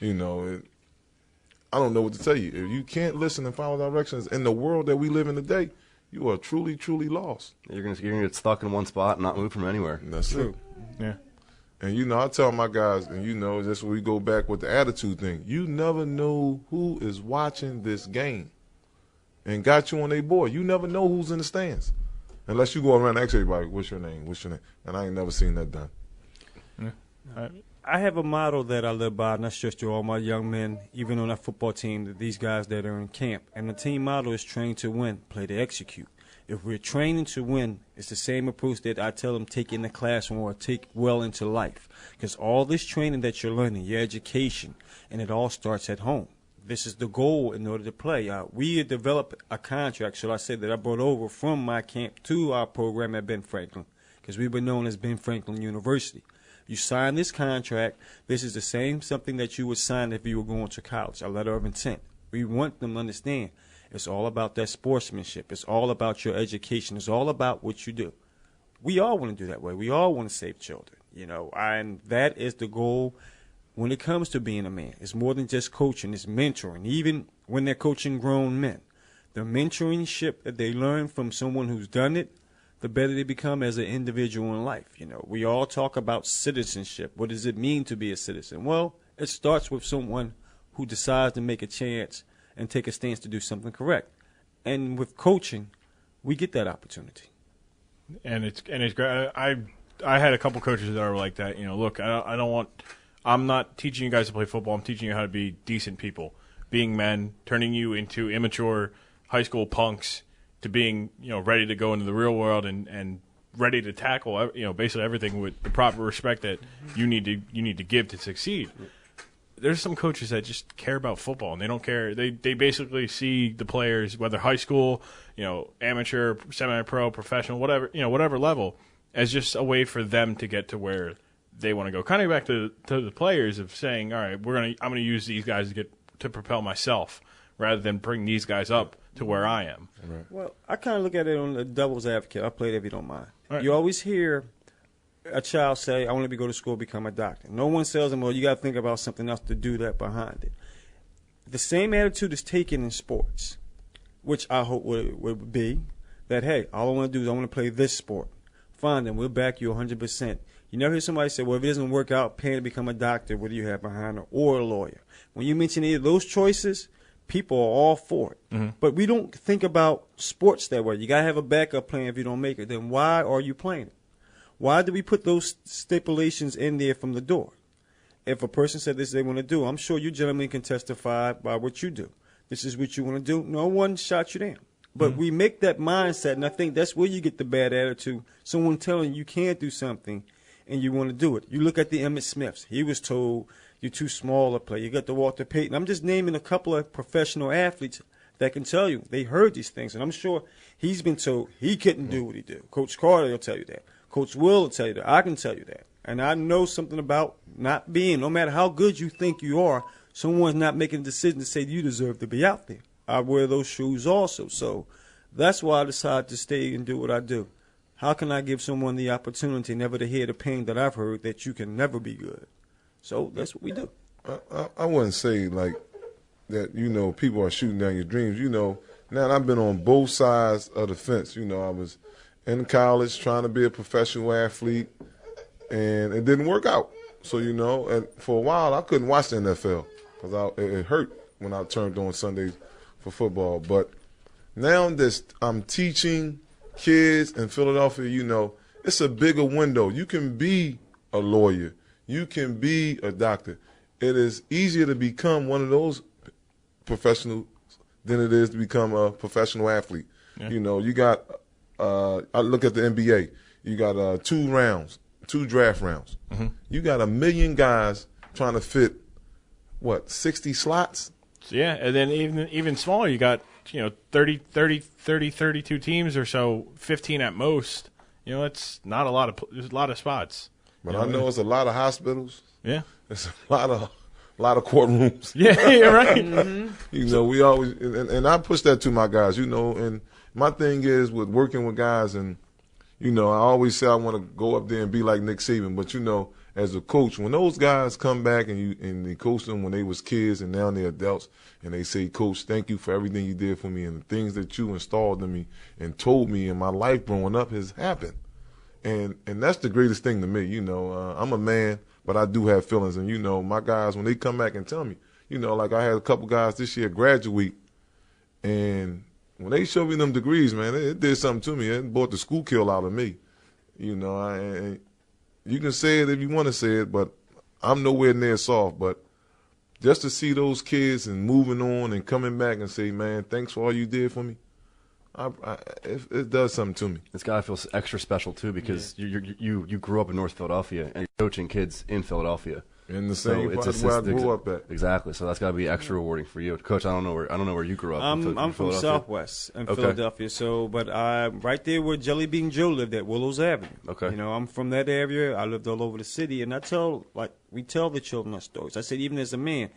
I don't know what to tell you. If you can't listen and follow directions in the world that we live in today, you are truly, truly lost. You're gonna get stuck in one spot and not move from anywhere. That's true. Yeah. And I tell my guys, and that's where we go back with the attitude thing. You never know who is watching this game and got you on their board. You never know who's in the stands. Unless you go around and ask everybody, what's your name? What's your name? And I ain't never seen that done. Yeah. I have a motto that I live by, and I stress to all my young men, even on our football team, that these guys that are in camp. And the team motto is train to win, play to execute. If we're training to win, it's the same approach that I tell them take in the classroom or take well into life. Because all this training that you're learning, your education, and it all starts at home. This is the goal in order to play. We developed a contract, shall I say, that I brought over from my camp to our program at Ben Franklin, because we were known as Ben Franklin University. You sign this contract. This is the same something that you would sign if you were going to college, a letter of intent. We want them to understand it's all about that sportsmanship. It's all about your education. It's all about what you do. We all want to do that way. We all want to save children, and that is the goal when it comes to being a man. It's more than just coaching. It's mentoring, even when they're coaching grown men. The mentorship that they learn from someone who's done it, the better they become as an individual in life. We all talk about citizenship. What does it mean to be a citizen? Well, it starts with someone who decides to make a chance and take a stance to do something correct. And with coaching, we get that opportunity. And it's great. I had a couple coaches that are like that. Look, I'm not teaching you guys to play football. I'm teaching you how to be decent people, being men, turning you into immature high school punks, to being, ready to go into the real world and ready to tackle, basically everything with the proper respect that you need to give to succeed. there's some coaches that just care about football, and they don't care. They basically see the players, whether high school, amateur, semi-pro, professional, whatever level, as just a way for them to get to where they want to go. Kind of back to the players of saying, all right, I'm gonna use these guys to propel myself, rather than bring these guys up to where I am. Right. Well, I kind of look at it on the devil's advocate. I'll play it if you don't mind. Right. You always hear a child say, I want to go to school, become a doctor. No one tells them, well, you got to think about something else to do that behind it. The same attitude is taken in sports, which I hope would be that, hey, all I want to do is I want to play this sport. Fine, then we'll back you 100%. You never hear somebody say, well, if it doesn't work out, paying to become a doctor, what do you have behind it, or a lawyer? When you mention any of those choices, people are all for it. Mm-hmm. But we don't think about sports that way. You got to have a backup plan if you don't make it. Then why are you playing it? Why do we put those stipulations in there from the door? If a person said this they want to do, I'm sure you gentlemen can testify by what you do. This is what you want to do. No one shot you down. But we make that mindset, and I think that's where you get the bad attitude. Someone telling you can't do something and you want to do it. You look at the Emmitt Smiths. He was told, you're too small to play. You got the Walter Payton. I'm just naming a couple of professional athletes that can tell you they heard these things, and I'm sure he's been told he couldn't do what he did. Coach Carter will tell you that. Coach Will tell you that. I can tell you that. And I know something about not being, no matter how good you think you are, someone's not making a decision to say you deserve to be out there. I wear those shoes also. So that's why I decided to stay and do what I do. How can I give someone the opportunity never to hear the pain that I've heard that you can never be good? So that's what we do. I wouldn't say like that, people are shooting down your dreams. Now I've been on both sides of the fence. I was in college trying to be a professional athlete, and it didn't work out. So, and for a while I couldn't watch the NFL because it hurt when I turned on Sundays for football. But now I'm teaching kids in Philadelphia, it's a bigger window. You can be a lawyer. You can be a doctor. It is easier to become one of those professionals than it is to become a professional athlete. Yeah. You got I look at the NBA. You got 2 draft rounds. Mm-hmm. You got 1 million guys trying to fit, 60 slots? Yeah, and then even smaller, you got 32 teams or so, 15 at most. It's not a lot of. There's a lot of spots. But I know it's a lot of hospitals. Yeah, it's a lot of courtrooms. Yeah, you're right. Mm-hmm. We always and I push that to my guys. And my thing is with working with guys, and I always say I want to go up there and be like Nick Saban. But as a coach, when those guys come back and they coach them when they was kids and now they're adults, and they say, Coach, thank you for everything you did for me and the things that you installed in me and told me in my life growing up has happened. And that's the greatest thing to me. I'm a man, but I do have feelings. And, my guys, when they come back and tell me, like I had a couple guys this year graduate, and when they showed me them degrees, man, it did something to me. It brought the school kill out of me. You can say it if you want to say it, but I'm nowhere near soft. But just to see those kids and moving on and coming back and say, man, thanks for all you did for me, it does something to me. It's got to feel extra special, too, because you grew up in North Philadelphia and you're coaching kids in Philadelphia. In the same part where I grew up at. Exactly. So that's got to be extra rewarding for you. Coach, I don't know where you grew up. I'm from Southwest in Philadelphia, but I'm right there where Jelly Bean Joe lived at Willows Avenue. Okay. I'm from that area. I lived all over the city, and we tell the children our stories. I said, even as a man,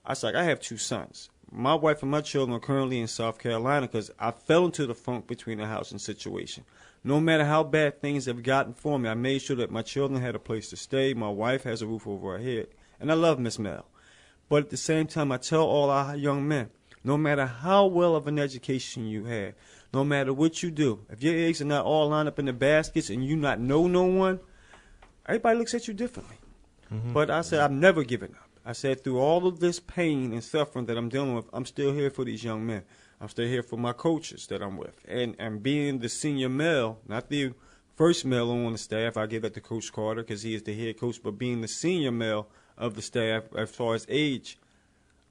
I have 2 sons. My wife and my children are currently in South Carolina because I fell into the funk between the housing situation. No matter how bad things have gotten for me, I made sure that my children had a place to stay. My wife has a roof over her head. And I love Miss Mel. But at the same time, I tell all our young men, no matter how well of an education you have, no matter what you do, if your eggs are not all lined up in the baskets and you not know no one, everybody looks at you differently. Mm-hmm. But I said, I've never given up. I said, through all of this pain and suffering that I'm dealing with, I'm still here for these young men. I'm still here for my coaches that I'm with. And being the senior male, not the first male on the staff, I give that to Coach Carter because he is the head coach, but being the senior male of the staff as far as age,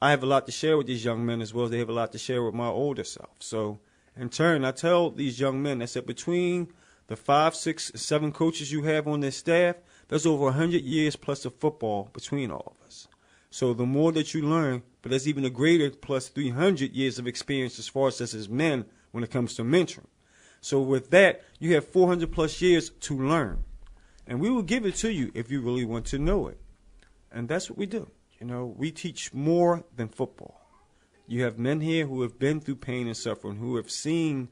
I have a lot to share with these young men as well as they have a lot to share with my older self. So in turn, I tell these young men, I said, between the 5, 6, 7 coaches you have on this staff, there's over 100 years plus of football between all of us. So the more that you learn, but there's even a greater plus 300 years of experience as far as men when it comes to mentoring. So with that, you have 400 plus years to learn. And we will give it to you if you really want to know it. And that's what we do. You know, we teach more than football. You have men here who have been through pain and suffering, who have seen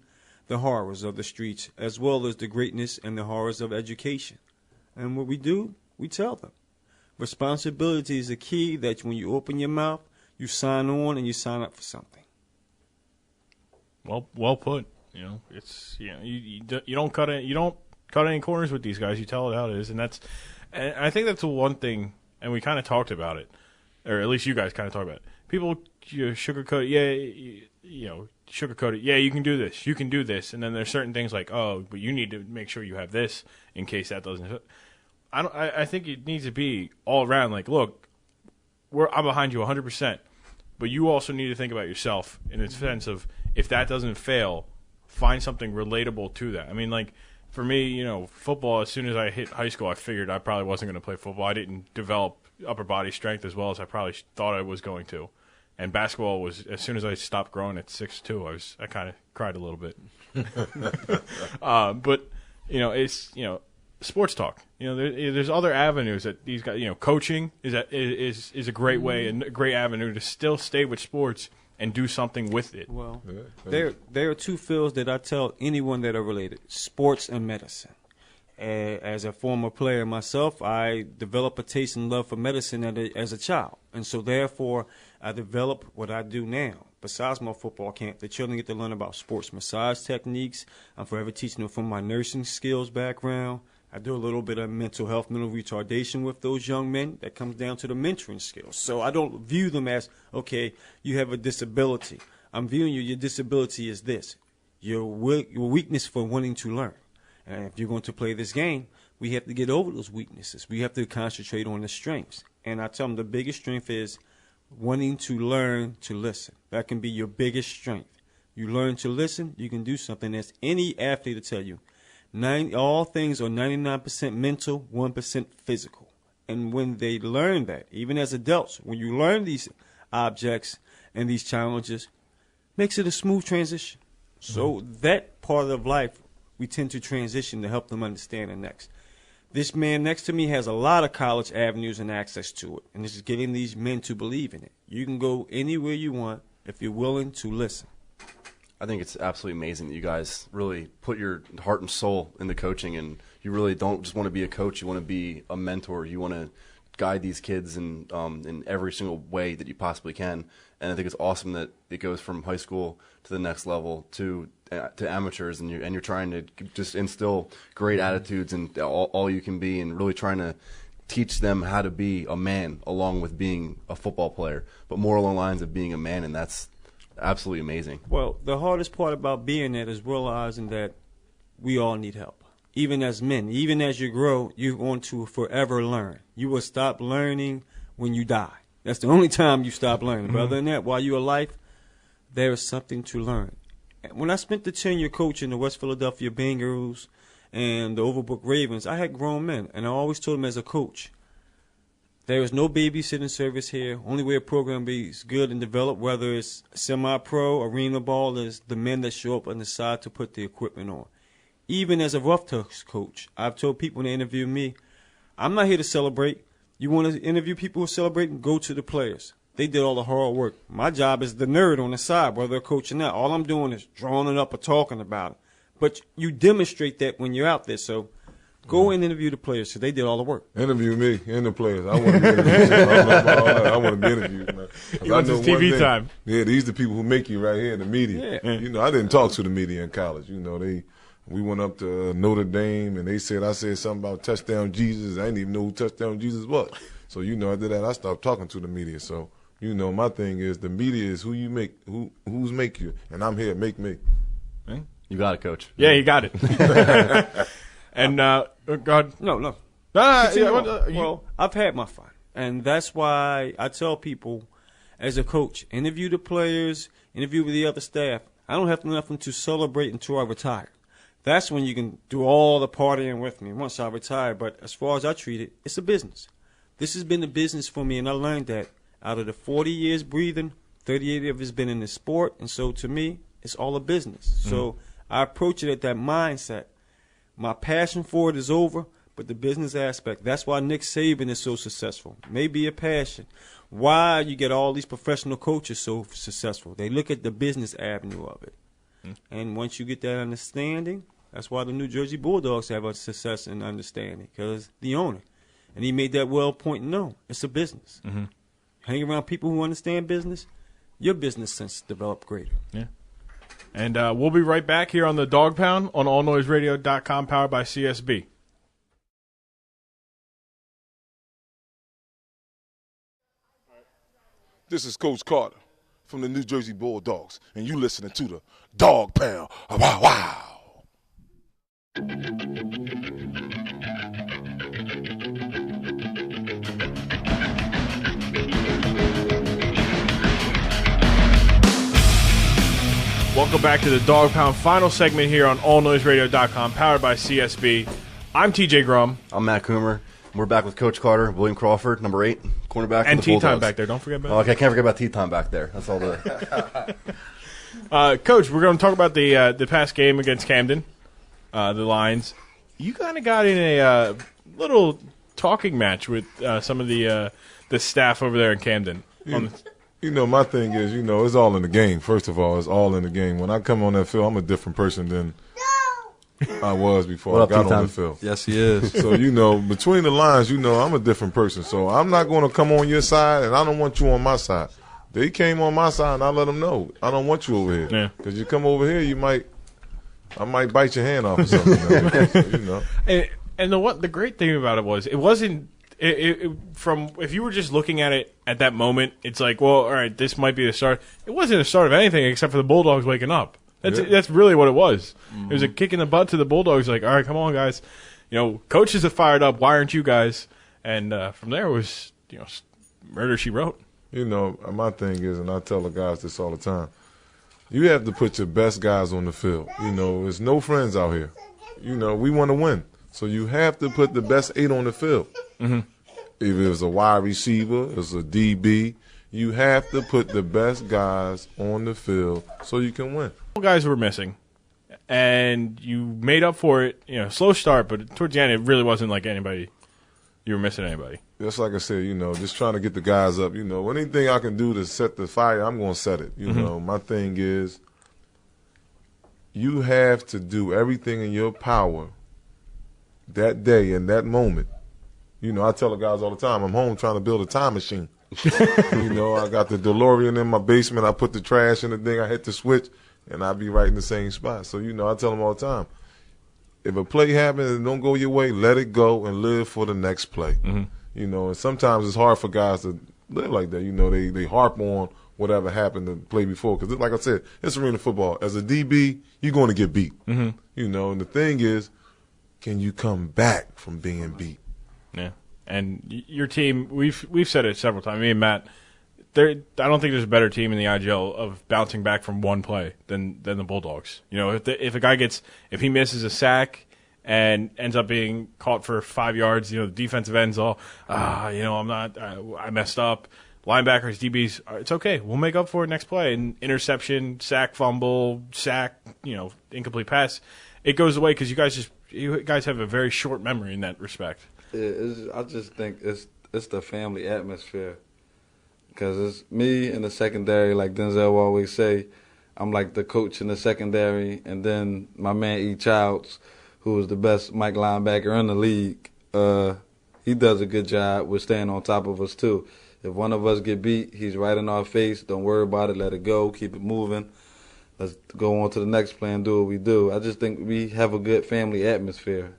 the horrors of the streets, as well as the greatness and the horrors of education. And what we do, we tell them. Responsibility is the key that when you open your mouth, you sign on and you sign up for something. Well put. You know, it's you don't cut any corners with these guys. You tell it how it is, and I think that's the one thing. And we kind of talked about it, or at least you guys kind of talked about it. People sugarcoat it. Sugarcoat it. Yeah, you can do this. You can do this. And then there's certain things like, oh, but you need to make sure you have this in case that doesn't. I think it needs to be all around. Like, look, I'm behind you 100%, but you also need to think about yourself in the sense of if that doesn't fail, find something relatable to that. I mean, like for me, football. As soon as I hit high school, I figured I probably wasn't going to play football. I didn't develop upper body strength as well as I probably thought I was going to. And basketball was, as soon as I stopped growing at 6'2", I kind of cried a little bit. But it's sports talk. There's other avenues that these guys. Coaching is a great way and a great avenue to still stay with sports and do something with it. Well, there are two fields that I tell anyone that are related: sports and medicine. As a former player myself, I developed a taste and love for medicine as a child. And so therefore, I developed what I do now. Besides my football camp, the children get to learn about sports massage techniques. I'm forever teaching them from my nursing skills background. I do a little bit of mental health, mental retardation with those young men. That comes down to the mentoring skills. So I don't view them as, okay, you have a disability. I'm viewing your disability as this, your weakness for wanting to learn. And if you're going to play this game, we have to get over those weaknesses. We have to concentrate on the strengths. And I tell them the biggest strength is wanting to learn to listen. That can be your biggest strength. You learn to listen, you can do something. That's any athlete to tell you. All things are 99% mental, 1% physical. And when they learn that, even as adults, when you learn these objects and these challenges, makes it a smooth transition. So that part of life, we tend to transition to help them understand the next. This man next to me has a lot of college avenues and access to it, and this is getting these men to believe in it. You can go anywhere you want if you're willing to listen. I think it's absolutely amazing that you guys really put your heart and soul into coaching, and you really don't just want to be a coach. You want to be a mentor. You want to guide these kids in every single way that you possibly can. And I think it's awesome that it goes from high school to the next level to amateurs, and you're trying to just instill great attitudes and all you can be, and really trying to teach them how to be a man along with being a football player, but more along the lines of being a man, and that's absolutely amazing. Well, the hardest part about being that is realizing that we all need help. Even as men, even as you grow, you're going to forever learn. You will stop learning when you die. That's the only time you stop learning. But other than that, while you're alive, there is something to learn. When I spent the tenure coaching the West Philadelphia Bengals and the Overbrook Ravens, I had grown men, and I always told them as a coach, there is no babysitting service here. Only way a program is good and developed, whether it's semi-pro, arena ball, is the men that show up on the side to put the equipment on. Even as a rough touch coach, I've told people when they interview me, I'm not here to celebrate. You want to interview people who are celebrating? Go to the players. They did all the hard work. My job is the nerd on the side, whether they're coaching or not. All I'm doing is drawing it up or talking about it. But you demonstrate that when you're out there. So go and interview the players because they did all the work. Interview me and the players. I want to be interviewed. I don't know about all that. I want to be interviewed, man. He wants his TV time. Yeah, these the people who make you right here in the media. Yeah. I didn't talk to the media in college. We went up to Notre Dame, and I said something about Touchdown Jesus. I didn't even know who Touchdown Jesus was. So, after that, I stopped talking to the media. So, my thing is the media is who you make, who's make you, and I'm here, make me. You got it, Coach. Yeah, you got it. And, God. No. Well, I've had my fun. And that's why I tell people, as a coach, interview the players, interview with the other staff. I don't have nothing to celebrate until I retire. That's when you can do all the partying with me once I retire. But as far as I treat it, it's a business. This has been a business for me, and I learned that Out of the 40 years breathing, 38 of it's been in the sport, and so to me, it's all a business. So I approach it at that mindset. My passion for it is over, but the business aspect, that's why Nick Saban is so successful. Maybe a passion. Why you get all these professional coaches so successful? They look at the business avenue of it. And once you get that understanding, that's why the New Jersey Bulldogs have a success and understanding, because the owner. And he made that well point known. It's a business. Hang around people who understand business, your business sense develop greater. Yeah. And we'll be right back here on the Dawgpound on allnoiseradio.com, powered by CSB. This is Coach Carter from the New Jersey Bulldogs, and you listening to the Dawgpound. Wow, wow. Welcome back to the Dawgpound, final segment here on allnoiseradio.com, powered by CSB. I'm TJ Grum. I'm Matt Coomer. We're back with Coach Carter, William Crawford, number 8, cornerback. And for the Bulldogs. T-Time back there. Don't forget about Okay, I can't forget about T-Time back there. That's all the... Coach, we're going to talk about the past game against Camden, the Lions. You kind of got in a little talking match with some of the staff over there in Camden. You know, my thing is, it's all in the game. First of all, it's all in the game. When I come on that field, I'm a different person than I was before I got on the field. Yes, he is. So, between the lines, I'm a different person. So I'm not going to come on your side, and I don't want you on my side. They came on my side, and I let them know, I don't want you over here. Yeah. Because you come over here, I might bite your hand off or something. So, And the great thing about it was, it wasn't, from if you were just looking at it at that moment, it's like, well, all right, this might be the start. It wasn't the start of anything except for the Bulldogs waking up. That's really what it was. It was a kick in the butt to the Bulldogs. Like, all right, come on, guys. Coaches have fired up. Why aren't you guys? And from there it was, murder she wrote. My thing is, and I tell the guys this all the time, you have to put your best guys on the field. There's no friends out here. We want to win. So you have to put the best 8 on the field. If it's a wide receiver, it's a DB, you have to put the best guys on the field so you can win. Guys were missing, and you made up for it. Slow start, but towards the end, it really wasn't like you were missing anybody. Just like I said, just trying to get the guys up. Anything I can do to set the fire, I'm going to set it. My thing is, you have to do everything in your power that day and that moment. I tell the guys all the time, I'm home trying to build a time machine. I got the DeLorean in my basement. I put the trash in the thing. I hit the switch, and I be right in the same spot. So, I tell them all the time, if a play happens and don't go your way, let it go and live for the next play. And sometimes it's hard for guys to live like that. They harp on whatever happened the play before. Because, like I said, it's arena football. As a DB, you're going to get beat. And the thing is, can you come back from being beat? Yeah. And your team, we've said it several times. Me and Matt, I don't think there's a better team in the IGL of bouncing back from one play than the Bulldogs. If a guy if he misses a sack and ends up being caught for 5 yards, the defensive ends all, I messed up. Linebackers, DBs, it's okay. We'll make up for it next play. And interception, sack, fumble, sack, incomplete pass, it goes away because you guys have a very short memory in that respect. I just think it's the family atmosphere, because it's me in the secondary, like Denzel always say. I'm like the coach in the secondary, and then my man E. Childs, who is the best Mike linebacker in the league. He does a good job with staying on top of us too. If one of us get beat, he's right in our face. Don't worry about it. Let it go. Keep it moving. Let's go on to the next play and do what we do. I just think we have a good family atmosphere.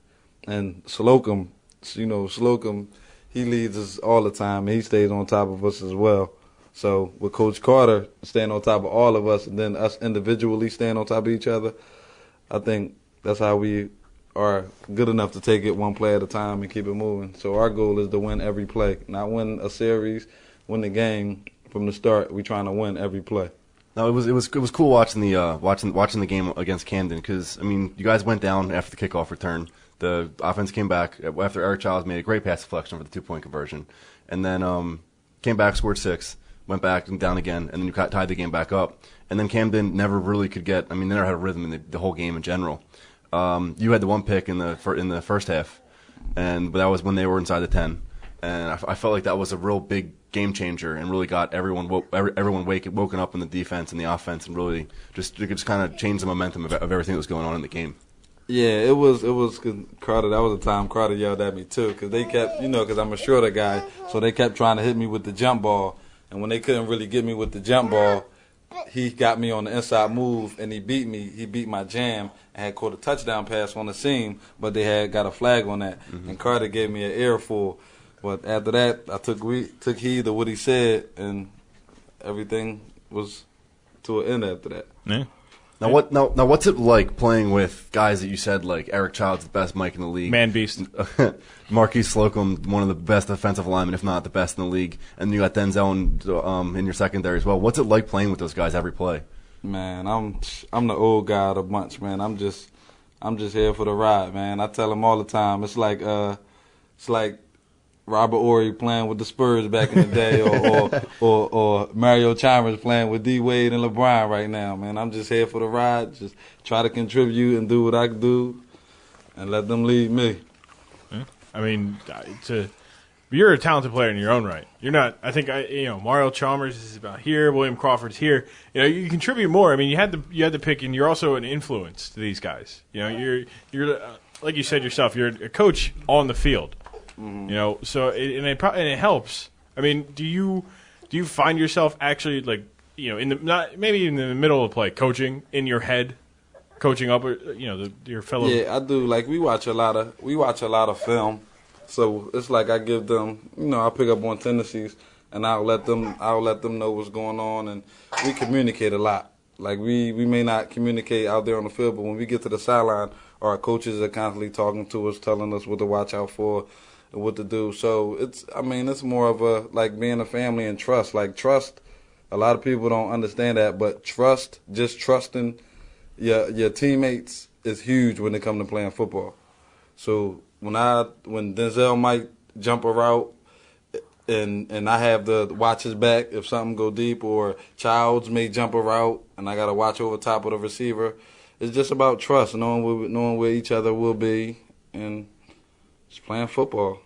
And Slocum, he leads us all the time. And he stays on top of us as well. So with Coach Carter staying on top of all of us, and then us individually staying on top of each other, I think that's how we are good enough to take it one play at a time and keep it moving. So our goal is to win every play, not win a series, win the game from the start. We're trying to win every play. No, it was cool watching the game against Camden, because you guys went down after the kickoff return. The offense came back after Eric Childs made a great pass deflection for the 2-point conversion, and then came back, scored 6, went back and down again, and then you tied the game back up. And then Camden never really could they never had a rhythm in the whole game in general. You had the one pick in the first half, but that was when they were inside the 10. And I felt like that was a real big game changer and really got everyone woken up in the defense and the offense, and really just kind of changed the momentum of everything that was going on in the game. Yeah, it was cause Carter. That was the time Carter yelled at me too, because they kept, because I'm a shorter guy, so they kept trying to hit me with the jump ball, and when they couldn't really get me with the jump ball, he got me on the inside move and he beat me. He beat my jam and had caught a touchdown pass on the seam, but they had got a flag on that, and Carter gave me an earful. But after that, I took heed of what he said, and everything was to an end after that. Yeah. Now what's it like playing with guys that you said, like Eric Child's the best Mike in the league, man beast, Marquise Slocum, one of the best defensive linemen, if not the best in the league, and you got Denzel in your secondary as well. What's it like playing with those guys every play? Man, I'm the old guy of the bunch, man. I'm just here for the ride, man. I tell them all the time. It's like Robert Horry playing with the Spurs back in the day, or Mario Chalmers playing with D Wade and LeBron right now, man. I'm just here for the ride. Just try to contribute and do what I can do, and let them lead me. Yeah. I mean, you're a talented player in your own right. You're not. I think Mario Chalmers is about here. William Crawford's here. You contribute more. I mean, you had the pick, and you're also an influence to these guys. You're like you said yourself. You're a coach on the field. So it helps. I mean, do you find yourself actually maybe in the middle of play, coaching in your head, coaching up, your fellow? Yeah, I do. Like we watch a lot of film, so it's like I give them, I pick up on tendencies, and I'll let them know what's going on, and we communicate a lot. Like we may not communicate out there on the field, but when we get to the sideline, our coaches are constantly talking to us, telling us what to watch out for, what to do. So it's more of a like being a family and trust. Like trust, a lot of people don't understand that, but just trusting your teammates is huge when it comes to playing football. So when Denzel might jump a route and I have to watch his back if something go deep, or Childs may jump a route and I got to watch over top of the receiver, it's just about trust, knowing where each other will be, and just playing football.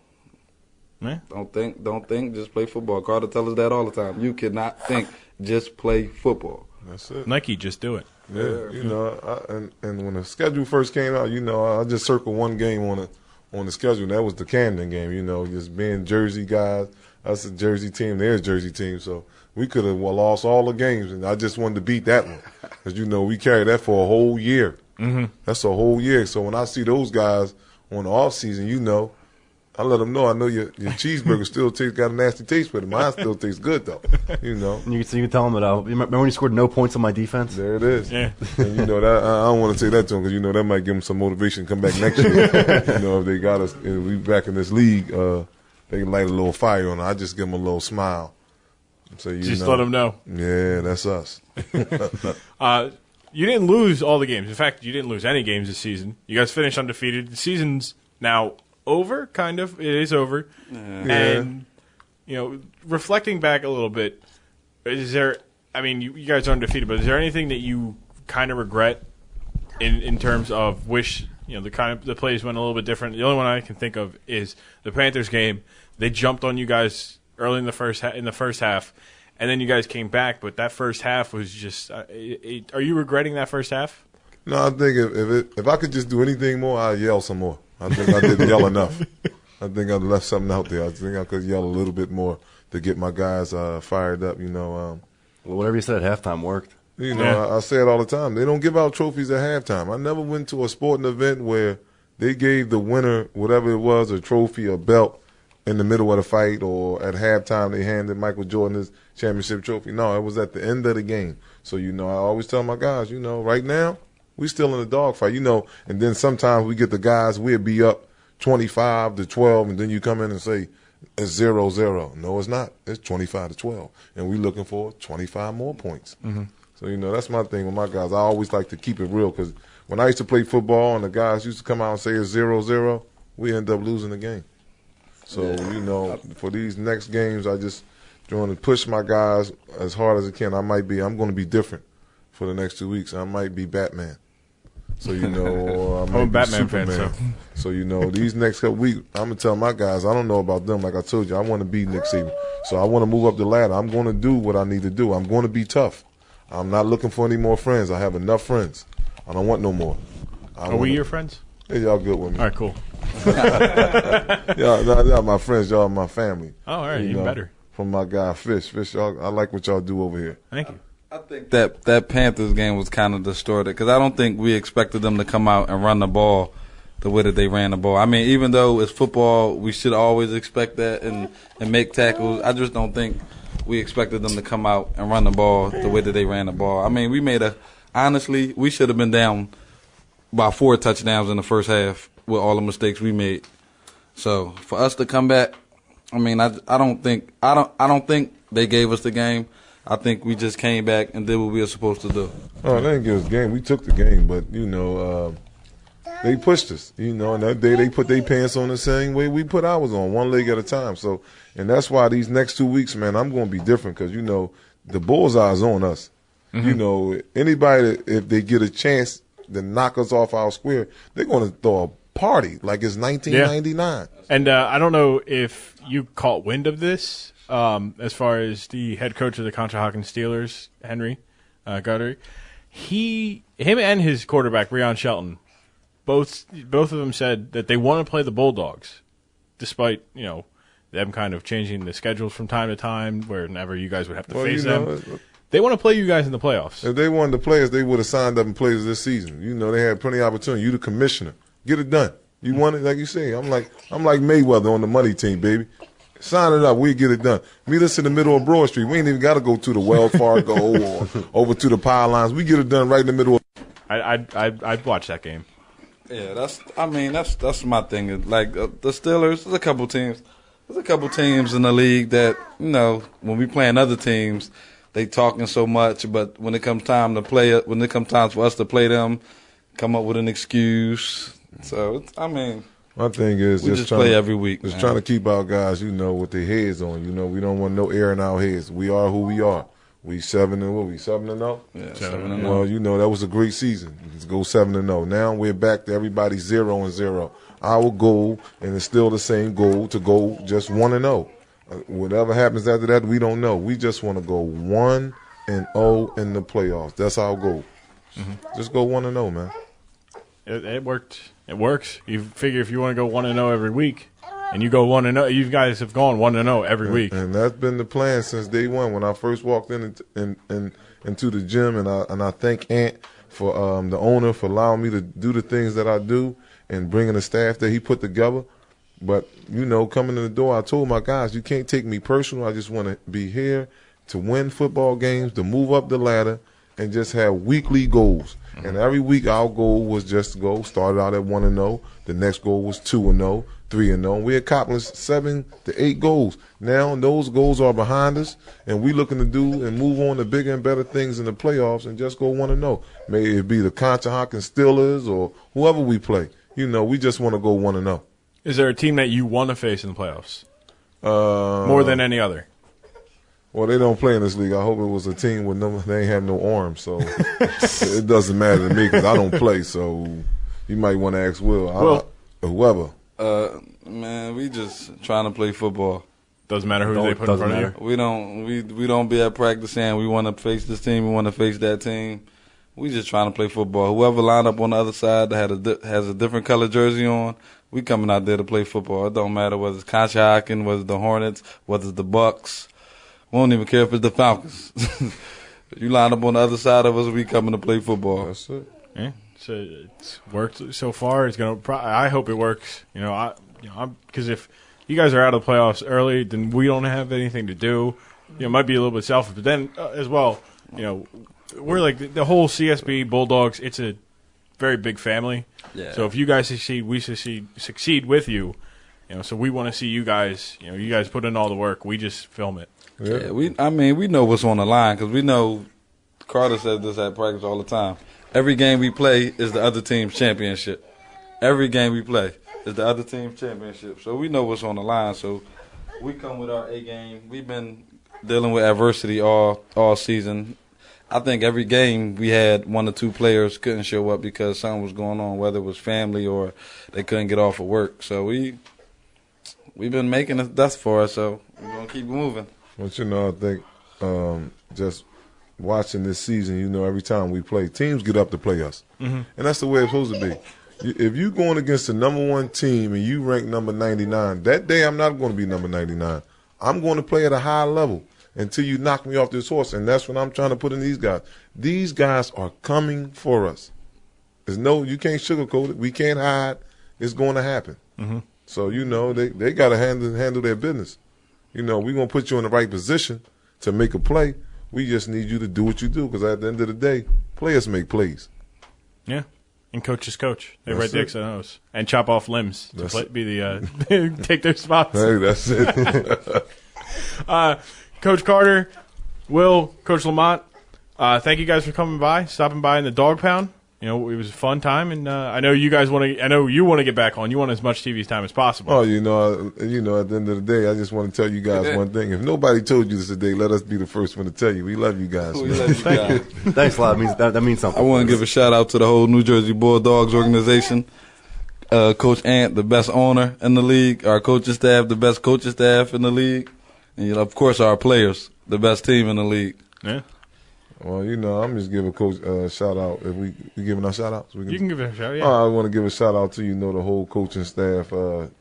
Yeah. Don't think, just play football. Carter tells us that all the time. You cannot think, just play football. That's it. Nike, just do it. Yeah, and when the schedule first came out, I just circled one game on the schedule, and that was the Camden game. Just being Jersey guys, us a Jersey team, they're a Jersey team, so we could have lost all the games, and I just wanted to beat that one because we carried that for a whole year. Mm-hmm. That's a whole year. So when I see those guys on the off season, I let them know. I know your cheeseburger still got a nasty taste with it. Mine still tastes good though. You can tell them that. Remember when you scored no points on my defense? There it is. Yeah. And that I don't want to say that to them because that might give them some motivation to come back next year. If they got us, if we back in this league, they can light a little fire on it. I just give them a little smile. So let them know. Yeah, that's us. You didn't lose all the games. In fact, you didn't lose any games this season. You guys finished undefeated. The season's now over, kind of. It is over. And, reflecting back a little bit, is there, you guys are undefeated, but is there anything that you kind of regret in terms of wish, the plays went a little bit different? The only one I can think of is the Panthers game. They jumped on you guys early in the first half, and then you guys came back, but that first half was just are you regretting that first half? No, I think if I could just do anything more, I'd yell some more. I think I didn't yell enough. I think I left something out there. I think I could yell a little bit more to get my guys fired up. Well, whatever you said at halftime worked. I say it all the time. They don't give out trophies at halftime. I never went to a sporting event where they gave the winner, whatever it was, a trophy, a belt, in the middle of the fight, or at halftime they handed Michael Jordan his championship trophy. No, it was at the end of the game. So, I always tell my guys, right now, we still in the dogfight, and then sometimes we get the guys, we'll be up 25-12, and then you come in and say, it's 0-0. No, it's not. It's 25-12. And we're looking for 25 more points. Mm-hmm. So, that's my thing with my guys. I always like to keep it real, because when I used to play football and the guys used to come out and say it's 0-0, we end up losing the game. So, for these next games, I just trying to push my guys as hard as I can. I'm going to be different for the next 2 weeks. I might be Batman. So, you know, or I might I'm a be Batman Superman. fan, So, you know, these next couple weeks, I'm going to tell my guys, I don't know about them. Like I told you, I want to be Nick Saban. So I want to move up the ladder. I'm going to do what I need to do. I'm going to be tough. I'm not looking for any more friends. I have enough friends. I don't want no more. Are we your friends? Yeah, y'all good with me. All right, cool. y'all my friends. Y'all my family. Oh, all right, You even know, better. From my guy Fish. Fish, y'all, I like what y'all do over here. Thank you. I think that Panthers game was kind of distorted because I don't think we expected them to come out and run the ball the way that they ran the ball. I mean, even though it's football, we should always expect that and make tackles. I just don't think we expected them to come out and run the ball the way that they ran the ball. I mean, honestly, we should have been down by 4 touchdowns in the first half with all the mistakes we made. So for us to come back, I mean, I don't think they gave us the game. I think we just came back and did what we were supposed to do. Oh, they didn't give us the game. We took the game, but you know, they pushed us. You know, and that day they put their pants on the same way we put ours on, one leg at a time. So, and that's why these next 2 weeks, man, I'm going to be different because you know the bullseye's on us. Mm-hmm. You know, anybody if they get a chance to knock us off our square, they're going to throw a party like it's 1999. Yeah. And I don't know if you caught wind of this as far as the head coach of the Conshohocken Steelers, Henry Guthrie. Him and his quarterback, Breon Shelton, both of them said that they want to play the Bulldogs, despite, you know, them kind of changing the schedules from time to time whenever you guys would have to face them. They want to play you guys in the playoffs. If they wanted to play us, they would have signed up and played us this season. You know, they had plenty of opportunity. You the commissioner. Get it done. You want it, like you say. I'm like Mayweather on the money team, baby. Sign it up. We get it done. Meet us in the middle of Broad Street. We ain't even got to go to the Wells Fargo or over to the Power Lines. We get it done right in the middle of. I'd watch that game. Yeah, that's my thing. Like the Steelers, there's a couple teams in the league that, you know, when we playing other teams, they talking so much, but when it comes time to play it, when it comes time for us to play them, come up with an excuse. So I mean, my thing is we just play every week. Just trying to keep our guys, you know, with their heads on. You know, we don't want no air in our heads. We are who we are. We 7-0. Yeah, 7-0. Well, you know, that was a great season. Let's go 7-0. Now we're back to everybody 0-0. Our goal, and it's still the same goal, to go just 1-0. Whatever happens after that, we don't know. We just want to go 1-0 in the playoffs. That's our goal. Mm-hmm. Just go 1-0, man. It worked. It works. You figure if you want to go 1-0 every week, and you go 1-0, you guys have gone 1-0 every week. And that's been the plan since day one. When I first walked into the gym, and I thank Ant for the owner for allowing me to do the things that I do and bringing the staff that he put together. But, you know, coming in the door, I told my guys, you can't take me personal. I just want to be here to win football games, to move up the ladder, and just have weekly goals. Mm-hmm. And every week our goal was just to go. Started out at 1-0. The next goal was 2-0, 3-0. We accomplished 7 to 8 goals. Now those goals are behind us, and we looking to do and move on to bigger and better things in the playoffs and just go 1-0. May it be the Conshohocken Steelers or whoever we play. You know, we just want to go 1-0. Is there a team that you want to face in the playoffs? More than any other? Well, they don't play in this league. I hope it was a team with they ain't have no arms, so it doesn't matter to me because I don't play. So you might want to ask Will, whoever. Man, we just trying to play football. Doesn't matter who they put in front of you. We don't be at practice saying we want to face this team, we want to face that team. We just trying to play football. Whoever lined up on the other side that has a different color jersey on, we coming out there to play football. It don't matter whether it's Conshohocken, whether it's the Hornets, whether it's the Bucks. We don't even care if it's the Falcons. If you line up on the other side of us, we coming to play football. That's it. Yeah, so it's worked so far. It's gonna. I hope it works. Because if you guys are out of the playoffs early, then we don't have anything to do. It might be a little bit selfish, but then as well, we're like the whole CSB Bulldogs. It's a very big family. Yeah. So if you guys succeed, we succeed with you. So we want to see you guys. You guys put in all the work. We just film it. Yeah, we know what's on the line because we know. Carter says this at practice all the time. Every game we play is the other team's championship. Every game we play is the other team's championship. So we know what's on the line. So we come with our A game. We've been dealing with adversity all season. I think every game we had 1 or 2 players couldn't show up because something was going on, whether it was family or they couldn't get off of work. So we've been making it thus far, so we're going to keep moving. But, I think just watching this season, every time we play, teams get up to play us. Mm-hmm. And that's the way it's supposed to be. If you're going against the number 1 team and you rank number 99, that day I'm not going to be number 99. I'm going to play at a high level until you knock me off this horse, and that's what I'm trying to put in these guys. These guys are coming for us. You can't sugarcoat it. We can't hide. It's going to happen. Mm-hmm. So, they got to handle their business. We're going to put you in the right position to make a play. We just need you to do what you do because at the end of the day, players make plays. Yeah. And coaches coach. They write the X and O's and chop off limbs to be the take their spots. Hey, that's it. Coach Carter, Will, Coach Lemont, thank you guys for stopping by in the Dawgpound. It was a fun time, and I know you guys want to. I know you want to get back on. You want as much TV time as possible. Oh, at the end of the day, I just want to tell you guys one thing. If nobody told you this today, let us be the first one to tell you. We love you guys. We love you guys. Thanks a lot. That means something. I want to give a shout out to the whole New Jersey Bulldogs organization. Coach Ant, the best owner in the league. Our coaching staff, the best coaching staff in the league. And, of course, our players, the best team in the league. Yeah. Well, I'm just giving Coach a shout out. If we giving our shout outs, you can give it a shout. Yeah. I want to give a shout out to the whole coaching staff.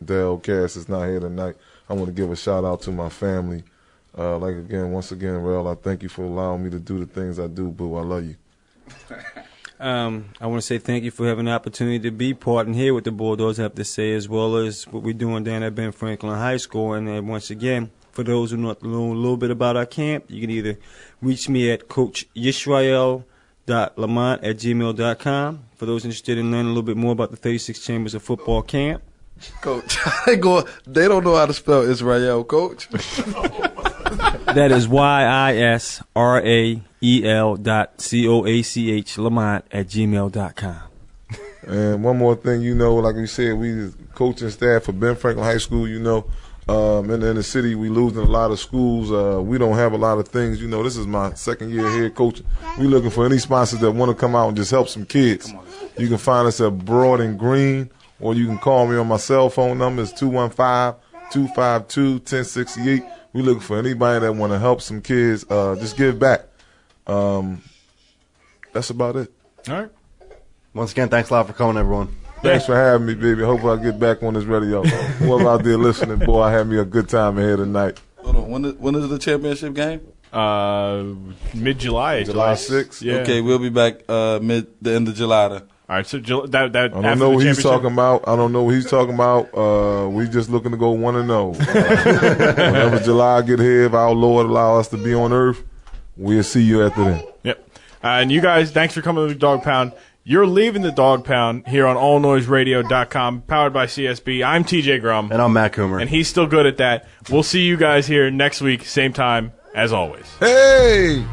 Dale Cass is not here tonight. I want to give a shout out to my family. Once again, Rel, I thank you for allowing me to do the things I do. Boo, I love you. I want to say thank you for having the opportunity to be part and hear what the Bulldogs have to say, as well as what we're doing down at Ben Franklin High School. And once again, for those who know a little bit about our camp, you can either reach me at Coach Yisrael.Lemont@gmail.com. For those interested in learning a little bit more about the 36 Chambers of Football Camp. Coach, they don't know how to spell Israel, Coach. That is YISRAEL.COACH Lemont@gmail.com. And one more thing, like we said, we the coaching staff for Ben Franklin High School, in the city, we losing a lot of schools. We don't have a lot of things. This is my second year here coaching. We looking for any sponsors that want to come out and just help some kids. You can find us at Broad and Green, or you can call me on my cell phone number. It's 215-252-1068. We looking for anybody that want to help some kids. Just give back. That's about it. All right. Once again, thanks a lot for coming, everyone. Thanks for having me, baby. Hope I get back on this radio. Whoever out there listening, boy, I had me a good time ahead tonight. Hold on. When is the championship game? Mid-July. July 6th. Yeah. Okay, we'll be back the end of July. Then. All right, so I don't know what he's talking about. We just looking to go 1-0. Whenever July get here, if our Lord allow us to be on earth, we'll see you after then. Yep. And you guys, thanks for coming to the Dawgpound. You're leaving the Dawgpound here on allnoiseradio.com, powered by CSB. I'm TJ Grum. And I'm Matt Coomer. And he's still good at that. We'll see you guys here next week, same time, as always. Hey!